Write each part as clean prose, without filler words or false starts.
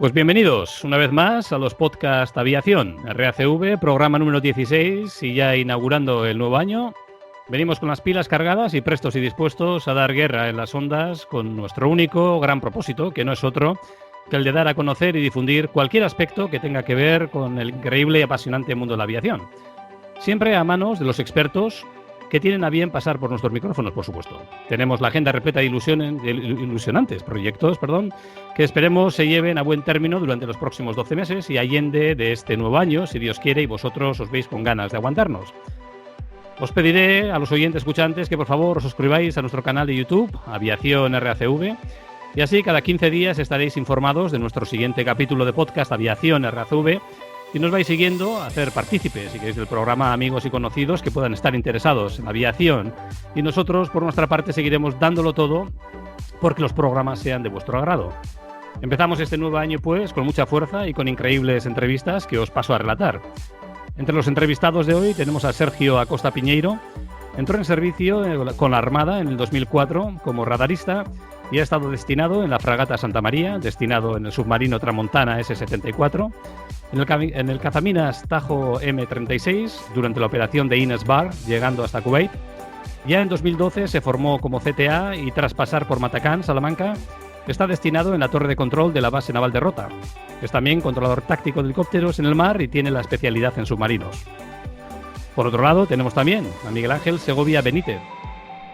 Pues bienvenidos una vez más a los podcast Aviación, RACV, programa número 16 y ya inaugurando el nuevo año. Venimos con las pilas cargadas y prestos y dispuestos a dar guerra en las ondas con nuestro único gran propósito, que no es otro que el de dar a conocer y difundir cualquier aspecto que tenga que ver con el increíble y apasionante mundo de la aviación. Siempre a manos de los expertos que tienen a bien pasar por nuestros micrófonos, por supuesto. Tenemos la agenda repleta de ilusionantes proyectos, que esperemos se lleven a buen término durante los próximos 12 meses y allende de este nuevo año, si Dios quiere y vosotros os veis con ganas de aguantarnos. Os pediré a los oyentes escuchantes que por favor os suscribáis a nuestro canal de YouTube, Aviación RACV, y así cada 15 días estaréis informados de nuestro siguiente capítulo de podcast Aviación RACV, y nos vais siguiendo a hacer partícipes, si queréis, del programa, amigos y conocidos que puedan estar interesados en la aviación. Y nosotros, por nuestra parte, seguiremos dándolo todo porque los programas sean de vuestro agrado. Empezamos este nuevo año, pues, con mucha fuerza y con increíbles entrevistas que os paso a relatar. Entre los entrevistados de hoy tenemos a Sergio Acosta Piñeiro. Entró en servicio con la Armada en el 2004 como radarista y ha estado destinado en la fragata Santa María, destinado en el submarino Tramontana S-74, en el cazaminas Tajo M-36 durante la operación de Ines Bar, llegando hasta Kuwait. Ya en 2012 se formó como CTA y tras pasar por Matacán, Salamanca, está destinado en la torre de control de la base naval de Rota. Es también controlador táctico de helicópteros en el mar y tiene la especialidad en submarinos. Por otro lado, tenemos también a Miguel Ángel Segovia Benítez,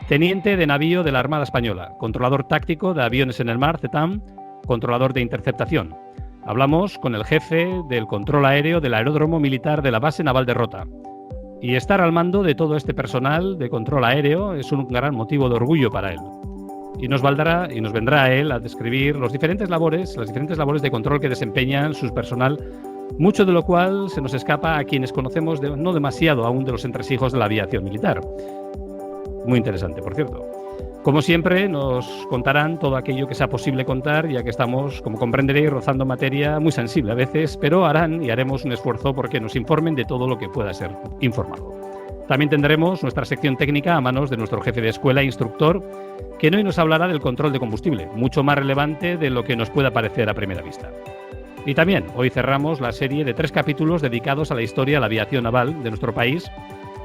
teniente de navío de la Armada Española, controlador táctico de aviones en el mar, CETAM, controlador de interceptación. Hablamos con el jefe del control aéreo del aeródromo militar de la base naval de Rota. Y estar al mando de todo este personal de control aéreo es un gran motivo de orgullo para él. Y nos vendrá a él a describir las diferentes labores de control que desempeñan su personal, mucho de lo cual se nos escapa a quienes conocemos no demasiado aún de los entresijos de la aviación militar. Muy interesante, por cierto. Como siempre, nos contarán todo aquello que sea posible contar, ya que estamos, como comprenderéis, rozando materia muy sensible a veces, pero haremos un esfuerzo porque nos informen de todo lo que pueda ser informado. También tendremos nuestra sección técnica a manos de nuestro jefe de escuela e instructor, que hoy nos hablará del control de combustible, mucho más relevante de lo que nos pueda parecer a primera vista. Y también, hoy cerramos la serie de 3 capítulos dedicados a la historia de la aviación naval de nuestro país.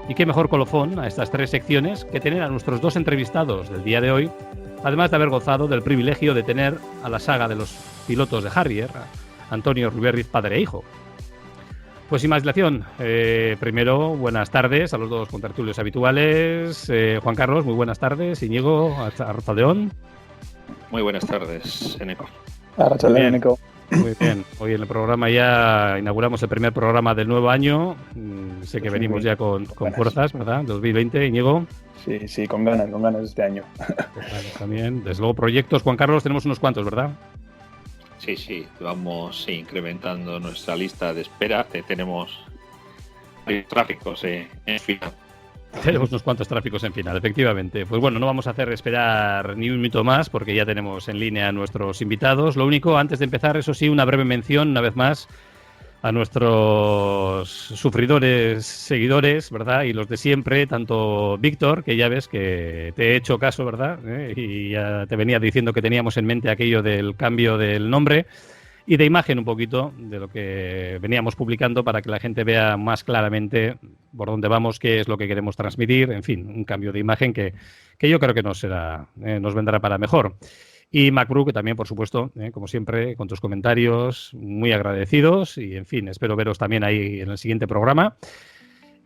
Y qué mejor colofón a estas 3 secciones que tener a nuestros 2 entrevistados del día de hoy, además de haber gozado del privilegio de tener a la saga de los pilotos de Harrier, Antonio Ruberriz, padre e hijo. Pues sin más dilación, primero, buenas tardes a los 2 contertulios habituales. Juan Carlos, muy buenas tardes. Íñigo, Arrachaleón. Muy buenas tardes, Eneco. Arrachaleón, Eneco. Muy bien, hoy en el programa ya inauguramos el primer programa del nuevo año. Sé que venimos ya con fuerzas, ¿verdad? 2020, Íñigo. Sí, con ganas este año. También, desde luego, proyectos, Juan Carlos, tenemos unos cuantos, ¿verdad? Sí, vamos incrementando nuestra lista de espera. Tenemos tráficos en final. Tenemos unos cuantos tráficos en final, efectivamente. Pues bueno, no vamos a hacer esperar ni un minuto más porque ya tenemos en línea a nuestros invitados. Lo único, antes de empezar, eso sí, una breve mención, una vez más, a nuestros sufridores, seguidores, ¿verdad? Y los de siempre, tanto Víctor, que ya ves que te he hecho caso, ¿verdad? Y ya te venía diciendo que teníamos en mente aquello del cambio del nombre y de imagen un poquito de lo que veníamos publicando para que la gente vea más claramente por dónde vamos, qué es lo que queremos transmitir, en fin, un cambio de imagen que yo creo que nos vendrá para mejor. Y Macbru, que también, por supuesto, como siempre, con tus comentarios, muy agradecidos y, en fin, espero veros también ahí en el siguiente programa.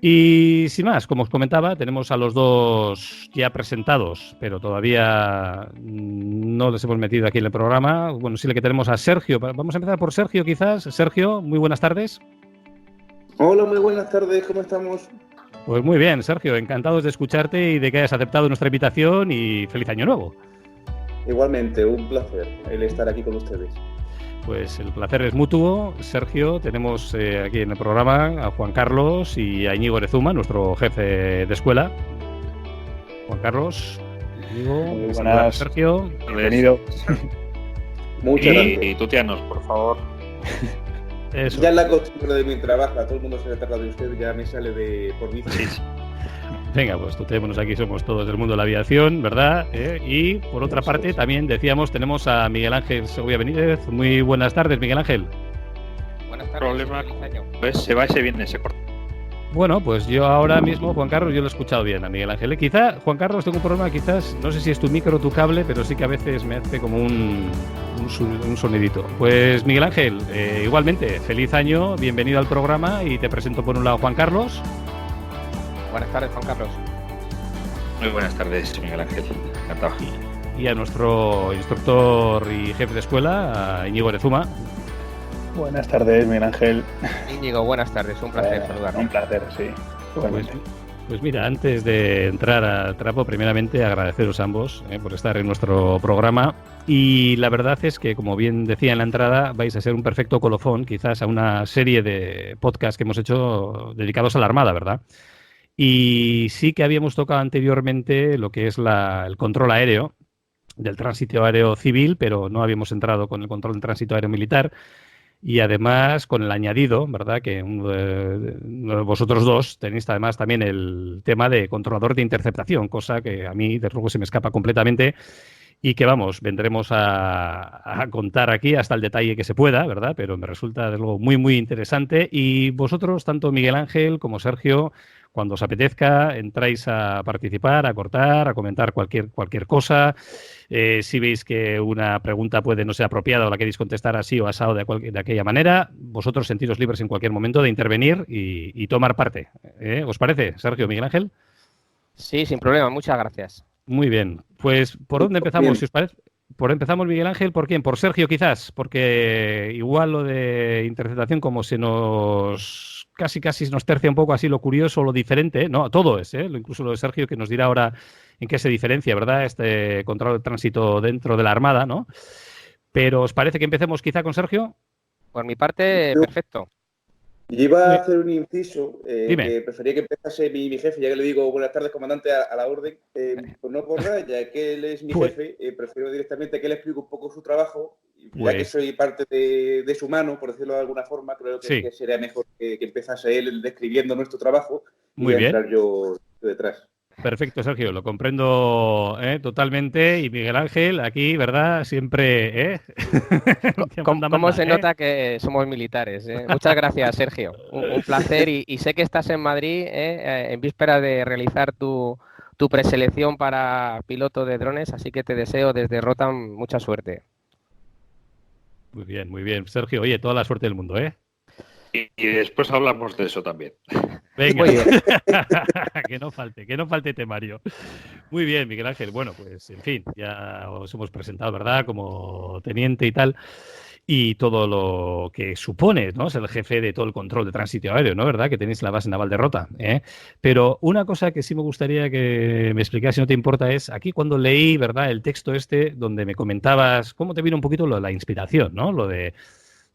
Y sin más, como os comentaba, tenemos a los 2 ya presentados, pero todavía no les hemos metido aquí en el programa. Bueno, sí que tenemos a Sergio. Vamos a empezar por Sergio, quizás. Sergio, muy buenas tardes. Hola, muy buenas tardes, ¿cómo estamos? Pues muy bien, Sergio, encantados de escucharte y de que hayas aceptado nuestra invitación y feliz año nuevo. Igualmente, un placer el estar aquí con ustedes. Pues el placer es mutuo. Sergio, tenemos aquí en el programa a Juan Carlos y a Íñigo Erezuma, nuestro jefe de escuela. Juan Carlos, Íñigo, muy buenas, Sergio. Bienvenido. Muchas gracias. Y tuteanos, por favor. Eso. Ya es la costumbre de mi trabajo, a todo el mundo se le trata de usted, ya me sale por mí. Sí. Venga, pues tutémonos, aquí somos todos del mundo de la aviación, ¿verdad? Y por otra parte, también decíamos, tenemos a Miguel Ángel Segovia Benítez. Muy buenas tardes, Miguel Ángel. Buenas tardes. Problema, pues se va y se viene, se corta. Bueno, pues yo ahora mismo, Juan Carlos, yo lo he escuchado bien a Miguel Ángel. Quizá, Juan Carlos, tengo un problema, quizás, no sé si es tu micro o tu cable, pero sí que a veces me hace como un sonidito. Pues Miguel Ángel, igualmente, feliz año, bienvenido al programa y te presento por un lado Juan Carlos. Buenas tardes, Juan Carlos. Muy buenas tardes, Miguel Ángel. Encantado. Y a nuestro instructor y jefe de escuela, a Íñigo Erezuma. Buenas tardes, Miguel Ángel. Íñigo, buenas tardes, un placer saludarte. Un placer, sí. Pues mira, antes de entrar al trapo, primeramente agradeceros a ambos por estar en nuestro programa. Y la verdad es que, como bien decía en la entrada, vais a ser un perfecto colofón, quizás a una serie de podcasts que hemos hecho dedicados a la Armada, ¿verdad? Y sí que habíamos tocado anteriormente lo que es el control aéreo, del tránsito aéreo civil, pero no habíamos entrado con el control del tránsito aéreo militar. Y además con el añadido, ¿verdad?, que uno de vosotros dos tenéis además también el tema de controlador de interceptación, cosa que a mí desde luego se me escapa completamente y que vamos, vendremos a contar aquí hasta el detalle que se pueda, ¿verdad? Pero me resulta desde luego muy, muy interesante. Y vosotros, tanto Miguel Ángel como Sergio, cuando os apetezca, entráis a participar, a cortar, a comentar cualquier cosa. Si veis que una pregunta puede no ser apropiada o la queréis contestar así o asado de aquella manera, vosotros sentiros libres en cualquier momento de intervenir y tomar parte. ¿Os parece, Sergio, Miguel Ángel? Sí, sin problema, muchas gracias. Muy bien. Pues, ¿por dónde empezamos, si os parece? Empezamos, Miguel Ángel, ¿por quién? Por Sergio, quizás, porque igual lo de interceptación, como se nos casi nos tercia un poco así lo curioso, lo diferente, no, todo es, incluso lo de Sergio, que nos dirá ahora en qué se diferencia, ¿verdad?, este control de tránsito dentro de la Armada, ¿no? Pero ¿os parece que empecemos quizá con Sergio? Por mi parte, perfecto. Yo iba a hacer un inciso, Dime. que prefería que empezase mi jefe, ya que le digo buenas tardes, comandante, a la orden. Pues no por nada, ya que él es mi jefe, prefiero directamente que él explique un poco su trabajo, ya que soy parte de su mano, por decirlo de alguna forma, creo que sería mejor que empezase él describiendo nuestro trabajo y entrar yo detrás. Perfecto, Sergio, lo comprendo totalmente. Y Miguel Ángel, aquí, ¿verdad? Siempre, ¿Cómo se nota que somos militares? Muchas gracias, Sergio. Un placer. Y sé que estás en Madrid en víspera de realizar tu preselección para piloto de drones, así que te deseo desde Rotam mucha suerte. Muy bien, muy bien. Sergio, oye, toda la suerte del mundo, ¿eh? Y después hablamos de eso también. Venga, que no falte temario. Muy bien, Miguel Ángel. Bueno, pues en fin, ya os hemos presentado, ¿verdad?, como teniente y tal, y todo lo que supone, ¿no?, ser el jefe de todo el control de tránsito aéreo, ¿no?, ¿verdad?, que tenéis la base naval de Rota, ¿eh? Pero una cosa que sí me gustaría que me explicas, si no te importa, es aquí cuando leí, ¿verdad?, el texto donde me comentabas cómo te vino un poquito la inspiración, ¿no?, lo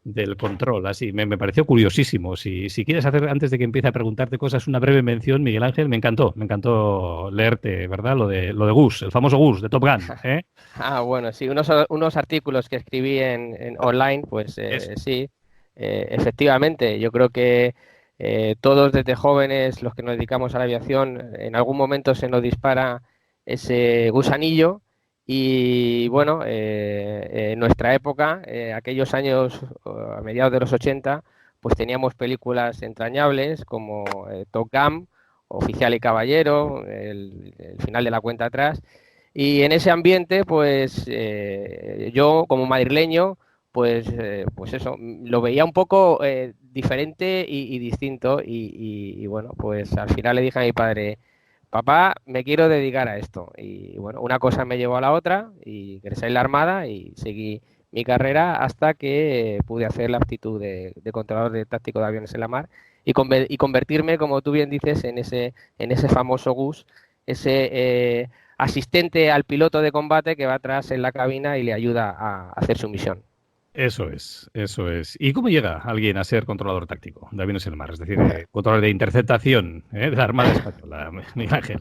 del control, así, me pareció curiosísimo. Si quieres hacer, antes de que empiece a preguntarte cosas, una breve mención, Miguel Ángel, me encantó leerte, ¿verdad?, lo de Gus, el famoso Gus de Top Gun, ¿eh? Bueno, sí, unos artículos que escribí en online, pues sí, efectivamente, yo creo que todos desde jóvenes, los que nos dedicamos a la aviación, en algún momento se nos dispara ese gusanillo. Y bueno, en nuestra época, aquellos años a mediados de los 80, pues teníamos películas entrañables como Top Gun, Oficial y Caballero, el final de la cuenta atrás. Y en ese ambiente, pues yo como madrileño, pues eso, lo veía un poco diferente y distinto. Y bueno, pues al final le dije a mi padre: papá, me quiero dedicar a esto. Y bueno, una cosa me llevó a la otra y ingresé en la Armada y seguí mi carrera hasta que pude hacer la aptitud de controlador de táctico de aviones en la mar y convertirme, como tú bien dices, en ese famoso Gus, ese asistente al piloto de combate que va atrás en la cabina y le ayuda a hacer su misión. Eso es. ¿Y cómo llega alguien a ser controlador táctico de aviones en el mar? Es decir, controlador de interceptación de la Armada Española, Miguel Ángel.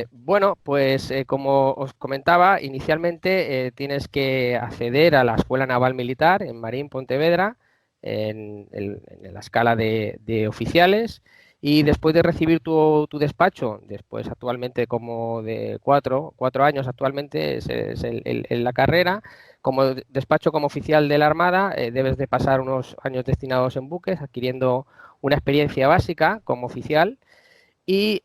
Bueno, pues como os comentaba, inicialmente tienes que acceder a la Escuela Naval Militar en Marín, Pontevedra, en la escala de oficiales. Y después de recibir tu despacho, después actualmente como de cuatro años actualmente es la carrera, como despacho como oficial de la Armada, debes de pasar unos años destinados en buques, adquiriendo una experiencia básica como oficial y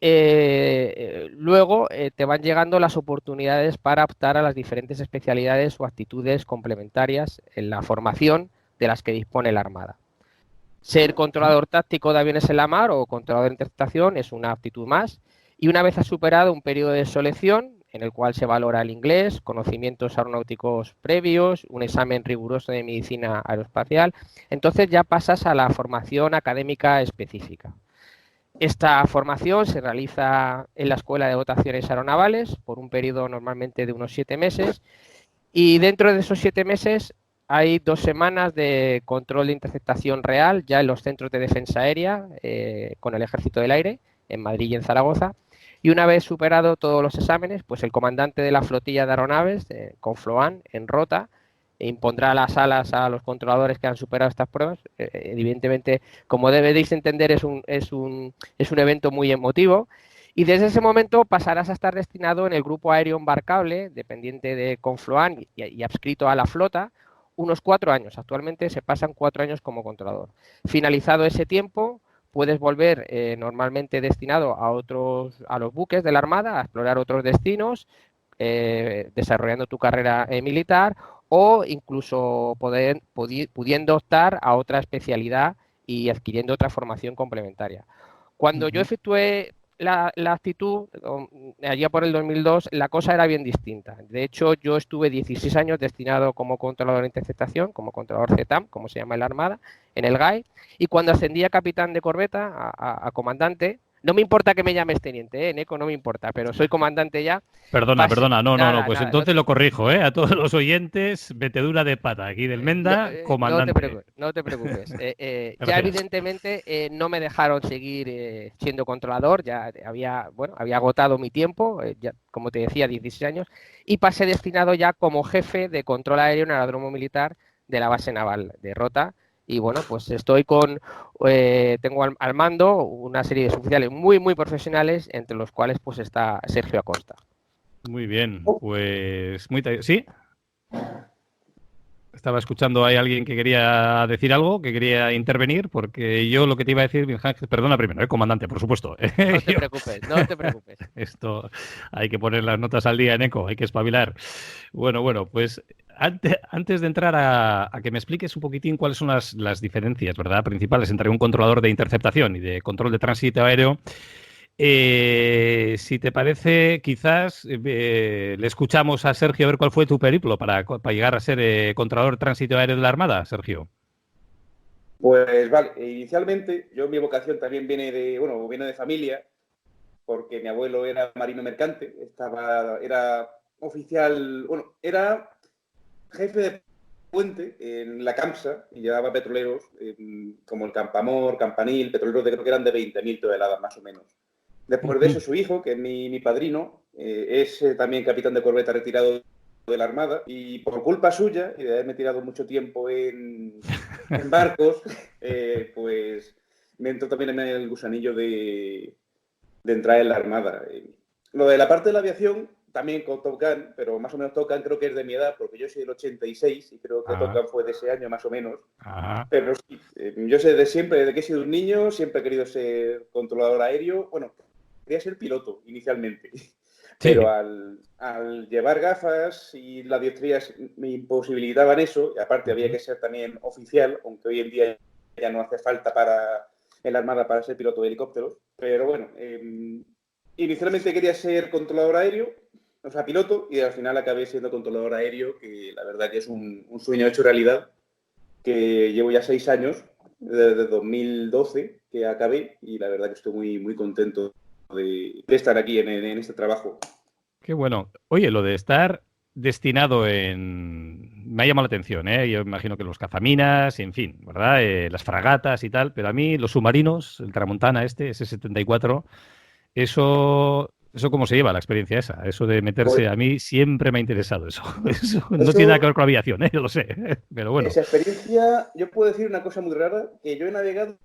luego te van llegando las oportunidades para optar a las diferentes especialidades o actitudes complementarias en la formación de las que dispone la Armada. Ser controlador táctico de aviones en la mar o controlador de interceptación es una aptitud más, y una vez has superado un periodo de selección en el cual se valora el inglés, conocimientos aeronáuticos previos, un examen riguroso de medicina aeroespacial, entonces ya pasas a la formación académica específica. Esta formación se realiza en la Escuela de Dotaciones Aeronavales por un periodo normalmente de unos 7 meses, y dentro de esos 7 meses hay 2 semanas de control de interceptación real ya en los centros de defensa aérea con el Ejército del Aire en Madrid y en Zaragoza. Y una vez superado todos los exámenes, pues el comandante de la flotilla de aeronaves, Confloan, en Rota, impondrá las alas a los controladores que han superado estas pruebas. Evidentemente, como debéis entender, es un evento muy emotivo. Y desde ese momento pasarás a estar destinado en el grupo aéreo embarcable, dependiente de Confloan y adscrito a la flota, unos 4 años. Actualmente se pasan 4 años como controlador. Finalizado ese tiempo, puedes volver normalmente destinado a los buques de la Armada, a explorar otros destinos, desarrollando tu carrera militar, o incluso pudiendo optar a otra especialidad y adquiriendo otra formación complementaria. Cuando yo efectué la actitud, allá por el 2002, la cosa era bien distinta. De hecho, yo estuve 16 años destinado como controlador de interceptación, como controlador CETAM, como se llama en la Armada, en el GAE, y cuando ascendí a capitán de corbeta, a comandante, no me importa que me llames teniente, Neko, no me importa, pero soy comandante ya. Perdona, no, pues nada, entonces lo corrijo, a todos los oyentes, metedura de pata aquí del Menda, comandante. No te preocupes. Ya evidentemente no me dejaron seguir siendo controlador, ya había agotado mi tiempo, ya, como te decía, 16 años, y pasé destinado ya como jefe de control aéreo en el aeródromo militar de la base naval de Rota. Y bueno, pues tengo al mando una serie de oficiales muy, muy profesionales, entre los cuales pues está Sergio Acosta. Muy bien, pues ¿sí? Estaba escuchando ahí a alguien que quería decir algo, que quería intervenir, porque yo lo que te iba a decir, perdona primero, comandante, por supuesto. No te preocupes. Esto hay que poner las notas al día, Neko, hay que espabilar. Bueno, pues antes de entrar a que me expliques un poquitín cuáles son las diferencias, ¿verdad?, principales entre un controlador de interceptación y de control de tránsito aéreo. Si te parece, quizás le escuchamos a Sergio a ver cuál fue tu periplo para llegar a ser controlador de tránsito aéreo de la Armada, Sergio. Pues vale, inicialmente mi vocación también viene de familia, porque mi abuelo era marino mercante, era oficial, era jefe de puente en la CAMSA y llevaba petroleros como el Campamor, Campanil, petroleros creo que eran de 20.000 toneladas más o menos. Después de eso, su hijo, que es mi padrino, es también capitán de corbeta retirado de la Armada, y por culpa suya, y de haberme tirado mucho tiempo en barcos, pues me entró también en el gusanillo de entrar en la Armada. Lo de la parte de la aviación, también con Top Gun, pero más o menos Top Gun creo que es de mi edad, porque yo soy del 86 y creo que Top Gun fue de ese año más o menos. Pero sí, yo sé desde que he sido un niño, siempre he querido ser controlador aéreo. Bueno, quería ser piloto inicialmente, sí. Pero al llevar gafas y las dioptrías me imposibilitaban eso, y aparte había que ser también oficial, aunque hoy en día ya no hace falta en la Armada para ser piloto de helicópteros. Pero bueno, inicialmente quería ser controlador aéreo, o sea, piloto, y al final acabé siendo controlador aéreo, que la verdad que es un sueño hecho realidad, que llevo ya 6 años, desde 2012 que acabé, y la verdad que estoy muy, muy contento de estar aquí en este trabajo. Qué bueno. Oye, lo de estar destinado me ha llamado la atención, ¿eh? Yo imagino que los cazaminas, en fin, ¿verdad? Las fragatas y tal, pero a mí los submarinos, el Tramontana ese 74, eso cómo se lleva la experiencia esa, eso de meterse, a mí siempre me ha interesado eso no tiene nada que ver con la aviación, yo lo sé, pero bueno. Esa experiencia, yo puedo decir una cosa muy rara, que yo he navegado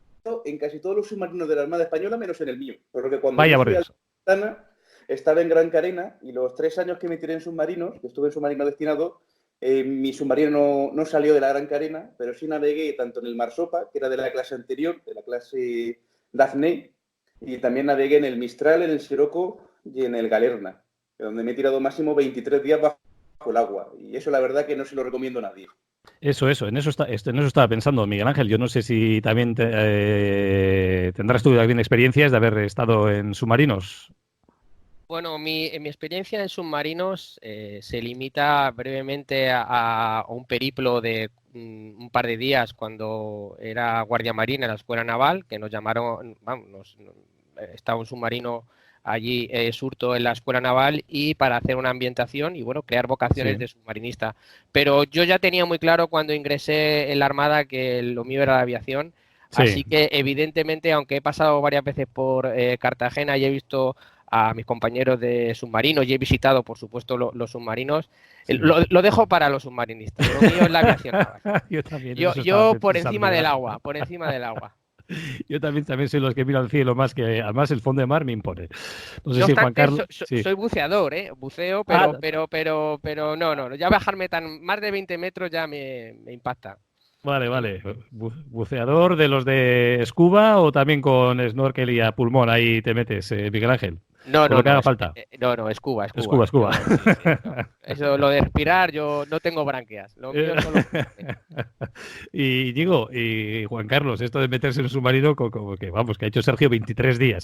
en casi todos los submarinos de la Armada Española, menos en el mío. Porque cuando Vaya, yo por fui a Dios. la Ventana, estaba en Gran Carena y los 3 años que me tiré en submarinos, que estuve en submarino destinado, mi submarino no salió de la Gran Carena, pero sí navegué tanto en el Marsopa, que era de la clase anterior, de la clase Daphne, y también navegué en el Mistral, en el Siroco y en el Galerna, donde me he tirado máximo 23 días bajo el agua. Y eso la verdad que no se lo recomiendo a nadie. Eso, en eso estaba pensando, Miguel Ángel. Yo no sé si también tendrás tú también experiencias de haber estado en submarinos. Bueno, mi experiencia en submarinos se limita brevemente a un periplo de un par de días cuando era guardia marina en la Escuela Naval, que nos llamaron, vamos, estaba un submarino allí, surto en la Escuela Naval, y para hacer una ambientación y, bueno, crear vocaciones de submarinista. Pero yo ya tenía muy claro cuando ingresé en la Armada que lo mío era la aviación. Sí. Así que, evidentemente, aunque he pasado varias veces por Cartagena y he visto a mis compañeros de submarinos y he visitado, por supuesto, los submarinos, Sí. lo dejo para los submarinistas. Lo mío es la aviación naval. Yo también. Yo por encima del agua, por encima del agua. Yo también soy los que miro al cielo más que, además, el fondo de mar me impone. No sé No si obstante, Juan Carlos... soy buceador, buceo, pero no, ya bajarme más de 20 metros ya me impacta. Vale. ¿Buceador de los de scuba o también con snorkel y a pulmón ahí te metes, Miguel Ángel? No, lo que haga falta. No, scuba. Scuba. No. Eso, lo de respirar, yo no tengo branquias. Lo mío solo... Y digo, y Juan Carlos, esto de meterse en un submarino, como que vamos, que ha hecho Sergio 23 días,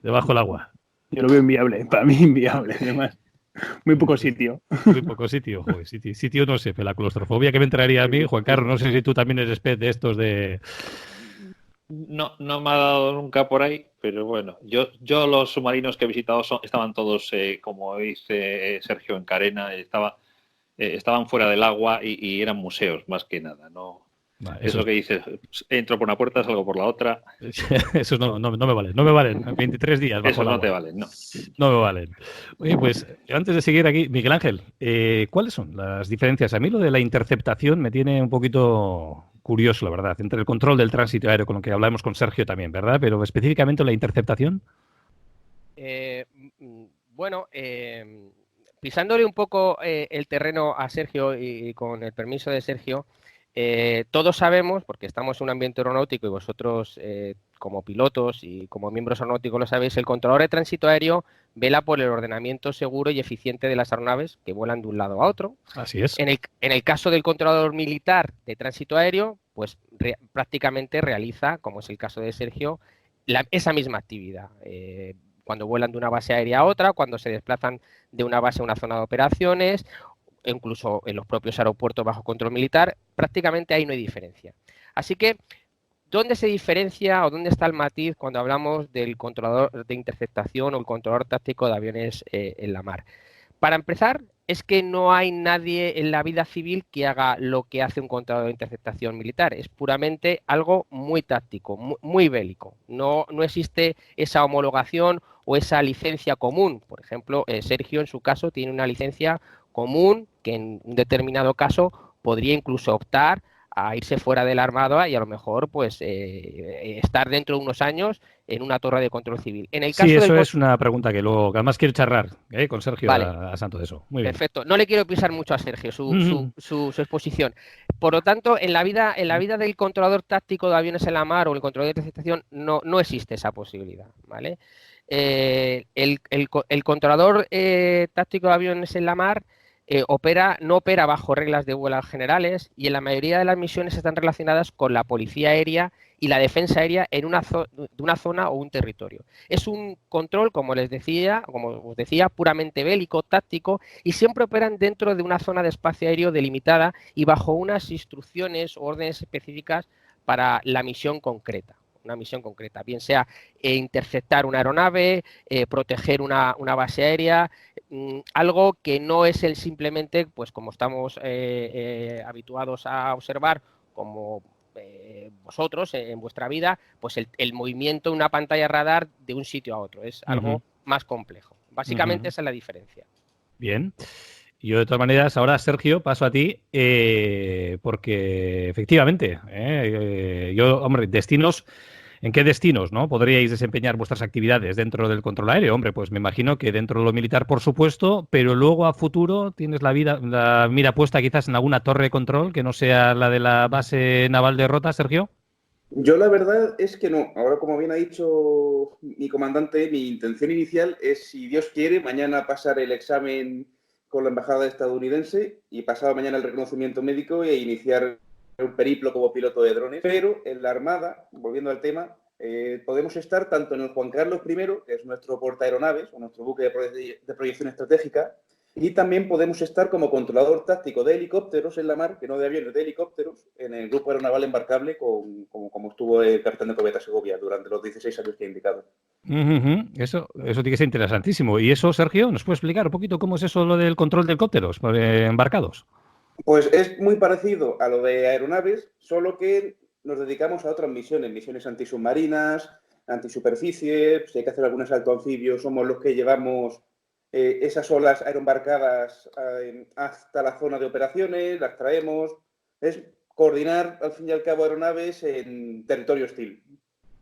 debajo del agua. Yo lo veo inviable, para mí inviable, además. Muy poco sitio. Muy poco sitio, joder. Sitio no sé, la claustrofobia que me entraría a mí, Juan Carlos, no sé si tú también eres pez de estos de... No me ha dado nunca por ahí, pero bueno, yo los submarinos que he visitado estaban todos, como dice Sergio, en carena, estaban fuera del agua y eran museos más que nada, ¿no? Vale, eso es lo que dices, entro por una puerta, salgo por la otra. Esos no me valen, 23 días bajo esos el agua. No te valen, no. No me valen. Oye, pues antes de seguir aquí, Miguel Ángel, ¿cuáles son las diferencias? A mí lo de la interceptación me tiene un poquito curioso, la verdad, entre el control del tránsito aéreo, con lo que hablamos con Sergio también, ¿verdad? Pero específicamente la interceptación. Bueno, pisándole un poco el terreno a Sergio y con el permiso de Sergio, todos sabemos, porque estamos en un ambiente aeronáutico y vosotros como pilotos y como miembros aeronáuticos lo sabéis, el controlador de tránsito aéreo vela por el ordenamiento seguro y eficiente de las aeronaves que vuelan de un lado a otro. Así es. En el caso del controlador militar de tránsito aéreo, pues prácticamente realiza, como es el caso de Sergio, esa misma actividad. Cuando vuelan de una base aérea a otra, cuando se desplazan de una base a una zona de operaciones, incluso en los propios aeropuertos bajo control militar, prácticamente ahí no hay diferencia. Así que, ¿dónde se diferencia o dónde está el matiz cuando hablamos del controlador de interceptación o el controlador táctico de aviones en la mar? Para empezar, es que no hay nadie en la vida civil que haga lo que hace un controlador de interceptación militar. Es puramente algo muy táctico, muy bélico. No existe esa homologación o esa licencia común. Por ejemplo, Sergio, en su caso, tiene una licencia común que en un determinado caso podría incluso optar a irse fuera de la Armada y a lo mejor pues estar dentro de unos años en una torre de control civil. En el caso sí, eso es una pregunta que luego, además quiero charlar con Sergio vale. a Santo de eso. Muy bien. Perfecto. No le quiero pisar mucho a Sergio su exposición. Por lo tanto, en la vida del controlador táctico de aviones en la mar o el controlador de interceptación no existe esa posibilidad, ¿vale? El controlador táctico de aviones en la mar no opera bajo reglas de vuelo generales y en la mayoría de las misiones están relacionadas con la policía aérea y la defensa aérea de una zona o un territorio. Es un control, como os decía, puramente bélico, táctico, y siempre operan dentro de una zona de espacio aéreo delimitada y bajo unas instrucciones o órdenes específicas para la misión concreta. Una misión concreta, bien sea interceptar una aeronave, proteger una base aérea, algo que no es simplemente, pues como estamos habituados a observar, como vosotros en vuestra vida, pues el movimiento de una pantalla radar de un sitio a otro. Es algo más complejo. Básicamente esa es la diferencia. Bien. Yo, de todas maneras, ahora, Sergio, paso a ti, porque efectivamente, yo, hombre, destinos, ¿en qué destinos, no? Podríais desempeñar vuestras actividades dentro del control aéreo? Hombre, pues me imagino que dentro de lo militar, por supuesto, pero luego a futuro tienes la mira puesta quizás en alguna torre de control que no sea la de la base naval de Rota, Sergio. Yo la verdad es que no. Ahora, como bien ha dicho mi comandante, mi intención inicial es, si Dios quiere, mañana pasar el examen con la embajada estadounidense y pasado mañana el reconocimiento médico e iniciar un periplo como piloto de drones. Pero en la Armada, volviendo al tema, podemos estar tanto en el Juan Carlos I, que es nuestro portaaeronaves o nuestro buque de proyección estratégica, y también podemos estar como controlador táctico de helicópteros en la mar, que no de aviones, de helicópteros, en el grupo aeronaval embarcable, como estuvo el capitán de corbeta Segovia durante los 16 años que he indicado. Eso tiene que ser interesantísimo. ¿Y eso, Sergio, nos puede explicar un poquito cómo es eso lo del control de helicópteros embarcados? Pues es muy parecido a lo de aeronaves, solo que nos dedicamos a otras misiones antisubmarinas, antisuperficie. Si hay que hacer algún asalto anfibio, somos los que llevamos esas olas aeroembarcadas hasta la zona de operaciones, las traemos. Es coordinar, al fin y al cabo, aeronaves en territorio hostil.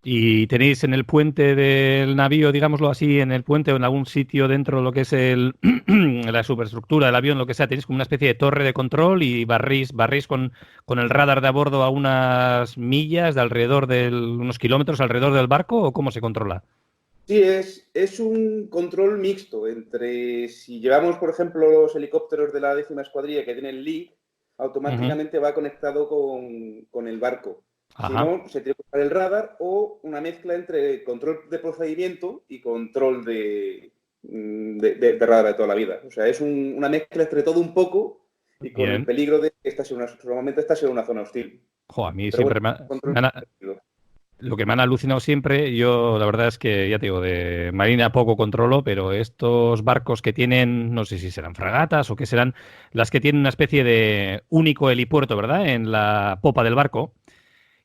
¿Y tenéis en el puente del navío, digámoslo así, en el puente o en algún sitio dentro de lo que es la superestructura del avión, lo que sea, tenéis como una especie de torre de control y barrís con el radar de a bordo a unas millas de alrededor unos kilómetros alrededor del barco, o cómo se controla? Sí, es un control mixto entre, si llevamos, por ejemplo, los helicópteros de la 10ª Escuadrilla que tienen link, automáticamente va conectado con el barco. Si no, se tiene que usar el radar o una mezcla entre control de procedimiento y control de radar de toda la vida. O sea, es una mezcla entre todo un poco y con el peligro de que normalmente estás en una zona hostil. A mí siempre lo que me han alucinado siempre, yo la verdad es que, ya te digo, de marina poco controlo, pero estos barcos que tienen, no sé si serán fragatas o qué serán, las que tienen una especie de único helipuerto, ¿verdad?, en la popa del barco.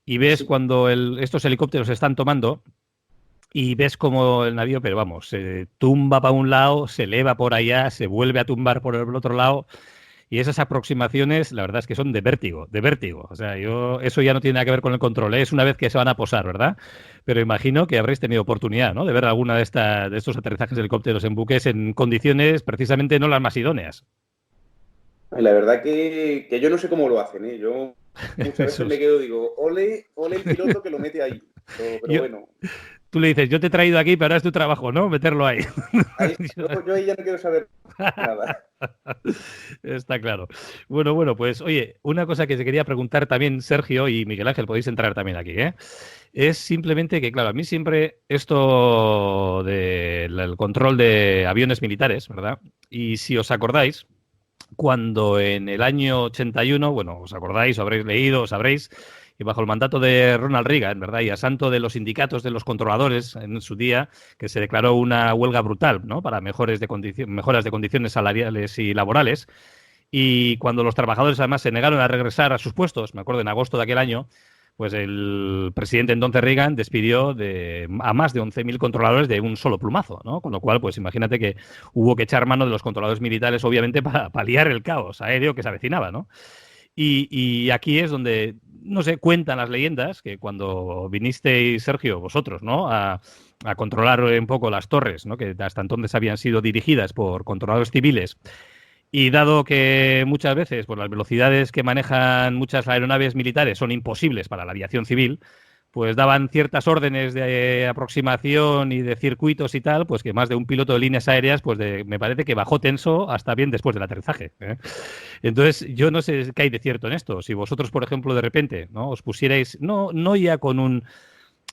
Y ves cuando estos helicópteros se están tomando y ves como el navío, pero vamos, se tumba para un lado, se eleva por allá, se vuelve a tumbar por el otro lado. Y esas aproximaciones, la verdad es que son de vértigo, de vértigo. O sea, eso ya no tiene nada que ver con el control, es una vez que se van a posar, ¿verdad? Pero imagino que habréis tenido oportunidad, ¿no?, de ver alguna de estos aterrizajes de helicópteros en buques en condiciones precisamente no las más idóneas. La verdad que yo no sé cómo lo hacen, ¿eh? Yo muchas veces me quedo, digo, ole el piloto que lo mete ahí. Pero bueno. Tú le dices, yo te he traído aquí, pero ahora es tu trabajo, ¿no?, meterlo ahí. Yo ahí ya no quiero saber nada. Está claro. Bueno, pues oye, una cosa que te quería preguntar también, Sergio y Miguel Ángel, podéis entrar también aquí, ¿eh? Es simplemente que, claro, a mí siempre esto del control de aviones militares, ¿verdad? Y si os acordáis, cuando en el año 81, bueno, os acordáis, o habréis leído, os sabréis, y bajo el mandato de Ronald Reagan, ¿verdad?, y a santo de los sindicatos de los controladores en su día, que se declaró una huelga brutal, ¿no?, para mejoras de condiciones salariales y laborales. Y cuando los trabajadores además se negaron a regresar a sus puestos, me acuerdo en agosto de aquel año, pues el presidente entonces Reagan despidió a más de 11.000 controladores de un solo plumazo, ¿no? Con lo cual, pues imagínate que hubo que echar mano de los controladores militares, obviamente, para paliar el caos aéreo que se avecinaba, ¿no? Y aquí es donde, no sé, cuentan las leyendas que cuando vinisteis, Sergio, vosotros, ¿no?, a controlar un poco las torres, ¿no?, que hasta entonces habían sido dirigidas por controladores civiles. Y dado que muchas veces pues, las velocidades que manejan muchas aeronaves militares son imposibles para la aviación civil, pues daban ciertas órdenes de aproximación y de circuitos y tal, pues que más de un piloto de líneas aéreas, pues me parece que bajó tenso hasta bien después del aterrizaje, ¿eh? Entonces, yo no sé qué hay de cierto en esto. Si vosotros, por ejemplo, de repente, ¿no?, os pusierais, no ya con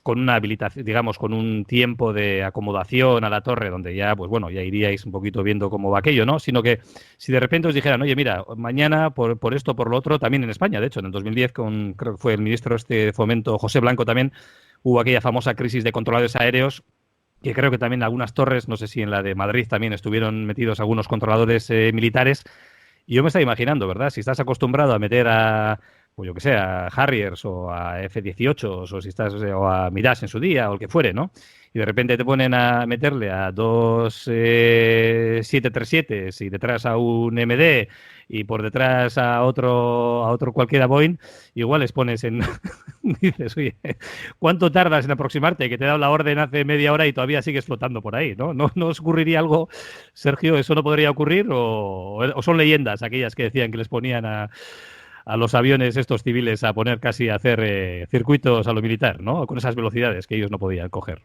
una habilitación, digamos, con un tiempo de acomodación a la torre, donde ya, pues bueno, ya iríais un poquito viendo cómo va aquello, ¿no? Sino que si de repente os dijeran, oye, mira, mañana por esto, por lo otro, también en España, de hecho, en el 2010, creo que fue el ministro de Fomento, José Blanco, también hubo aquella famosa crisis de controladores aéreos, que creo que también en algunas torres, no sé si en la de Madrid también estuvieron metidos algunos controladores militares. Y yo me estaba imaginando, ¿verdad? Si estás acostumbrado a meter a pues yo que sé, a Harriers o a F-18 o si estás o a Mirage en su día o el que fuere, ¿no? Y de repente te ponen a meterle a dos 737 y detrás a un MD y por detrás a otro cualquiera Boeing, igual les pones en dices, oye, ¿cuánto tardas en aproximarte? Que te he dado la orden hace media hora y todavía sigues flotando por ahí, ¿no? ¿No os ocurriría algo, Sergio? ¿Eso no podría ocurrir? ¿O son leyendas aquellas que decían que les ponían a los aviones estos civiles a poner casi a hacer circuitos a lo militar, ¿no? Con esas velocidades que ellos no podían coger?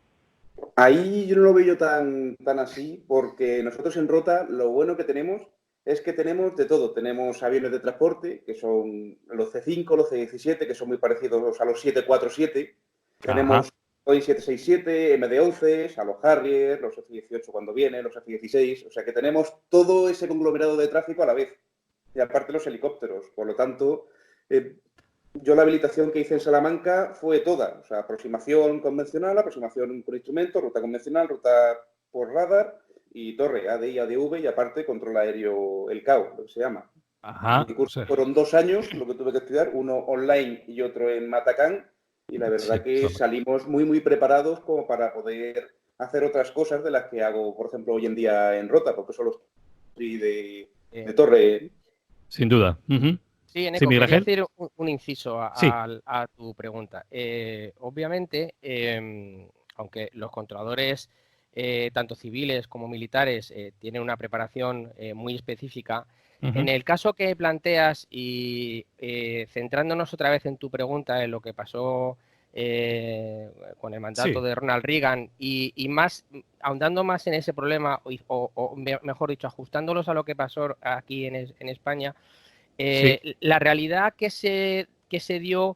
Ahí yo no lo veo yo tan así, porque nosotros en Rota lo bueno que tenemos es que tenemos de todo. Tenemos aviones de transporte, que son los C5, los C17, que son muy parecidos a los 747. Tenemos Boeing 767, MD-11, a los Harrier, los F-18 cuando vienen, los F-16. O sea que tenemos todo ese conglomerado de tráfico a la vez. Y aparte los helicópteros. Por lo tanto, yo la habilitación que hice en Salamanca fue toda. O sea, aproximación convencional, aproximación por instrumento, ruta convencional, ruta por radar y torre, ADI, ADV y aparte control aéreo, el CAO, lo que se llama. Mi curso fueron 2 años, lo que tuve que estudiar, uno online y otro en Matacán. Y la verdad que salimos muy preparados como para poder hacer otras cosas de las que hago, por ejemplo, hoy en día en Rota, porque solo estoy de torre. Sin duda. Sí, Eneco, quería hacer un inciso a tu pregunta. Obviamente, aunque los controladores, tanto civiles como militares, tienen una preparación muy específica, en el caso que planteas y centrándonos otra vez en tu pregunta, en lo que pasó con el mandato de Ronald Reagan y más ahondando más en ese problema o mejor dicho, ajustándolos a lo que pasó aquí en España, la realidad que se dio,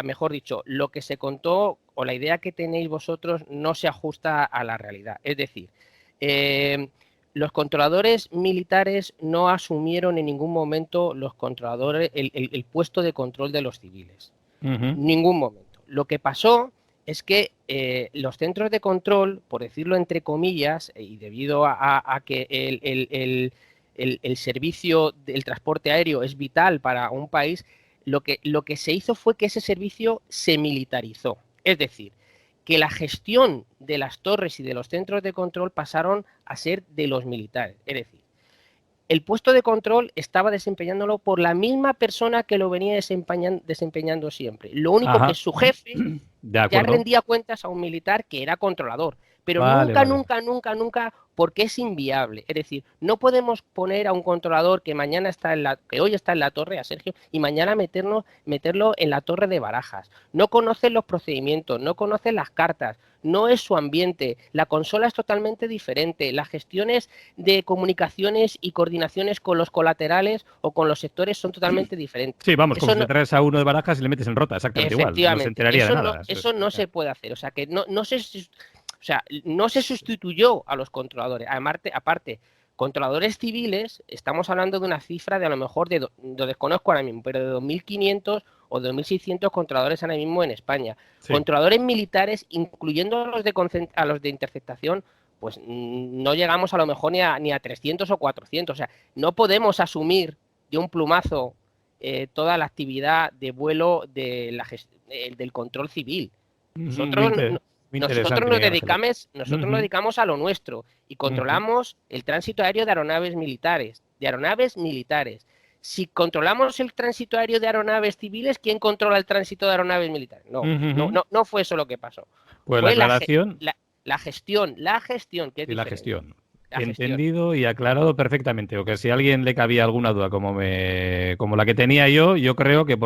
mejor dicho, lo que se contó o la idea que tenéis vosotros no se ajusta a la realidad. Es decir, los controladores militares no asumieron en ningún momento los controladores el puesto de control de los civiles. Ningún momento. Lo que pasó es que los centros de control, por decirlo entre comillas, y debido a que el servicio del transporte aéreo es vital para un país, lo que se hizo fue que ese servicio se militarizó. Es decir, que la gestión de las torres y de los centros de control pasaron a ser de los militares. Es decir, el puesto de control estaba desempeñándolo por la misma persona que lo venía desempeñando siempre. Lo único que su jefe ya rendía cuentas a un militar que era controlador. Pero nunca, porque es inviable. Es decir, no podemos poner a un controlador que hoy está en la torre, a Sergio, y mañana meterlo en la torre de Barajas. No conocen los procedimientos, no conocen las cartas, no es su ambiente. La consola es totalmente diferente. Las gestiones de comunicaciones y coordinaciones con los colaterales o con los sectores son totalmente diferentes. Sí, vamos, como si le traes a uno de Barajas y le metes en Rota, exactamente igual. No se enteraría de nada. Eso no se puede hacer. O sea, que no se sustituyó a los controladores. Aparte, controladores civiles, estamos hablando de una cifra de a lo mejor lo desconozco ahora mismo, pero de 2.500 o 2.600 controladores ahora mismo en España. Controladores militares, incluyendo a los de interceptación, pues no llegamos a lo mejor ni a 300 o 400. O sea, no podemos asumir de un plumazo toda la actividad de vuelo del control civil. Nosotros nos dedicamos a lo nuestro y controlamos el tránsito aéreo de aeronaves militares. Si controlamos el tránsito aéreo de aeronaves civiles, ¿quién controla el tránsito de aeronaves militares? No fue eso lo que pasó. Pues fue la aclaración. La gestión. Que es la gestión. Entendido y aclarado perfectamente. O que si a alguien le cabía alguna duda como la que tenía yo creo que a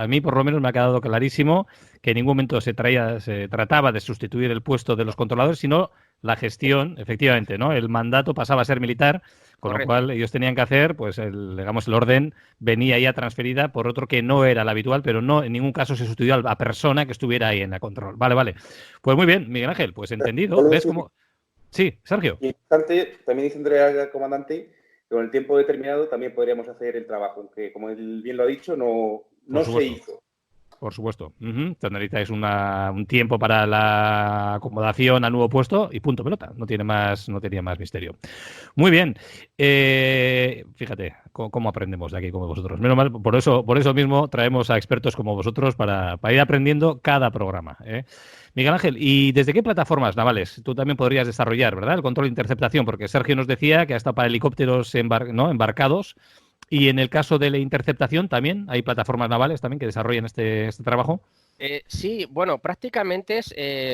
mí por lo menos me ha quedado clarísimo que en ningún momento se trataba de sustituir el puesto de los controladores, sino la gestión, efectivamente, ¿no? El mandato pasaba a ser militar, con lo cual ellos tenían que hacer, pues, el orden venía ya transferida por otro que no era el habitual, pero no en ningún caso se sustituyó a la persona que estuviera ahí en la control. Vale. Pues muy bien, Miguel Ángel, pues entendido. ¿Ves cómo...? Sí, Sergio. Y también dice Andrea, comandante, que con el tiempo determinado también podríamos hacer el trabajo, aunque como él bien lo ha dicho, no se hizo. Por supuesto. Te analizáis un tiempo para la acomodación al nuevo puesto y punto pelota. No tenía más misterio. Muy bien. Fíjate cómo aprendemos de aquí como vosotros. Menos mal, por eso mismo traemos a expertos como vosotros para ir aprendiendo cada programa. Miguel Ángel, ¿y desde qué plataformas navales tú también podrías desarrollar, verdad, el control de interceptación? Porque Sergio nos decía que hasta para helicópteros embarcados. Y en el caso de la interceptación también hay plataformas navales también que desarrollan este trabajo. Sí, bueno, prácticamente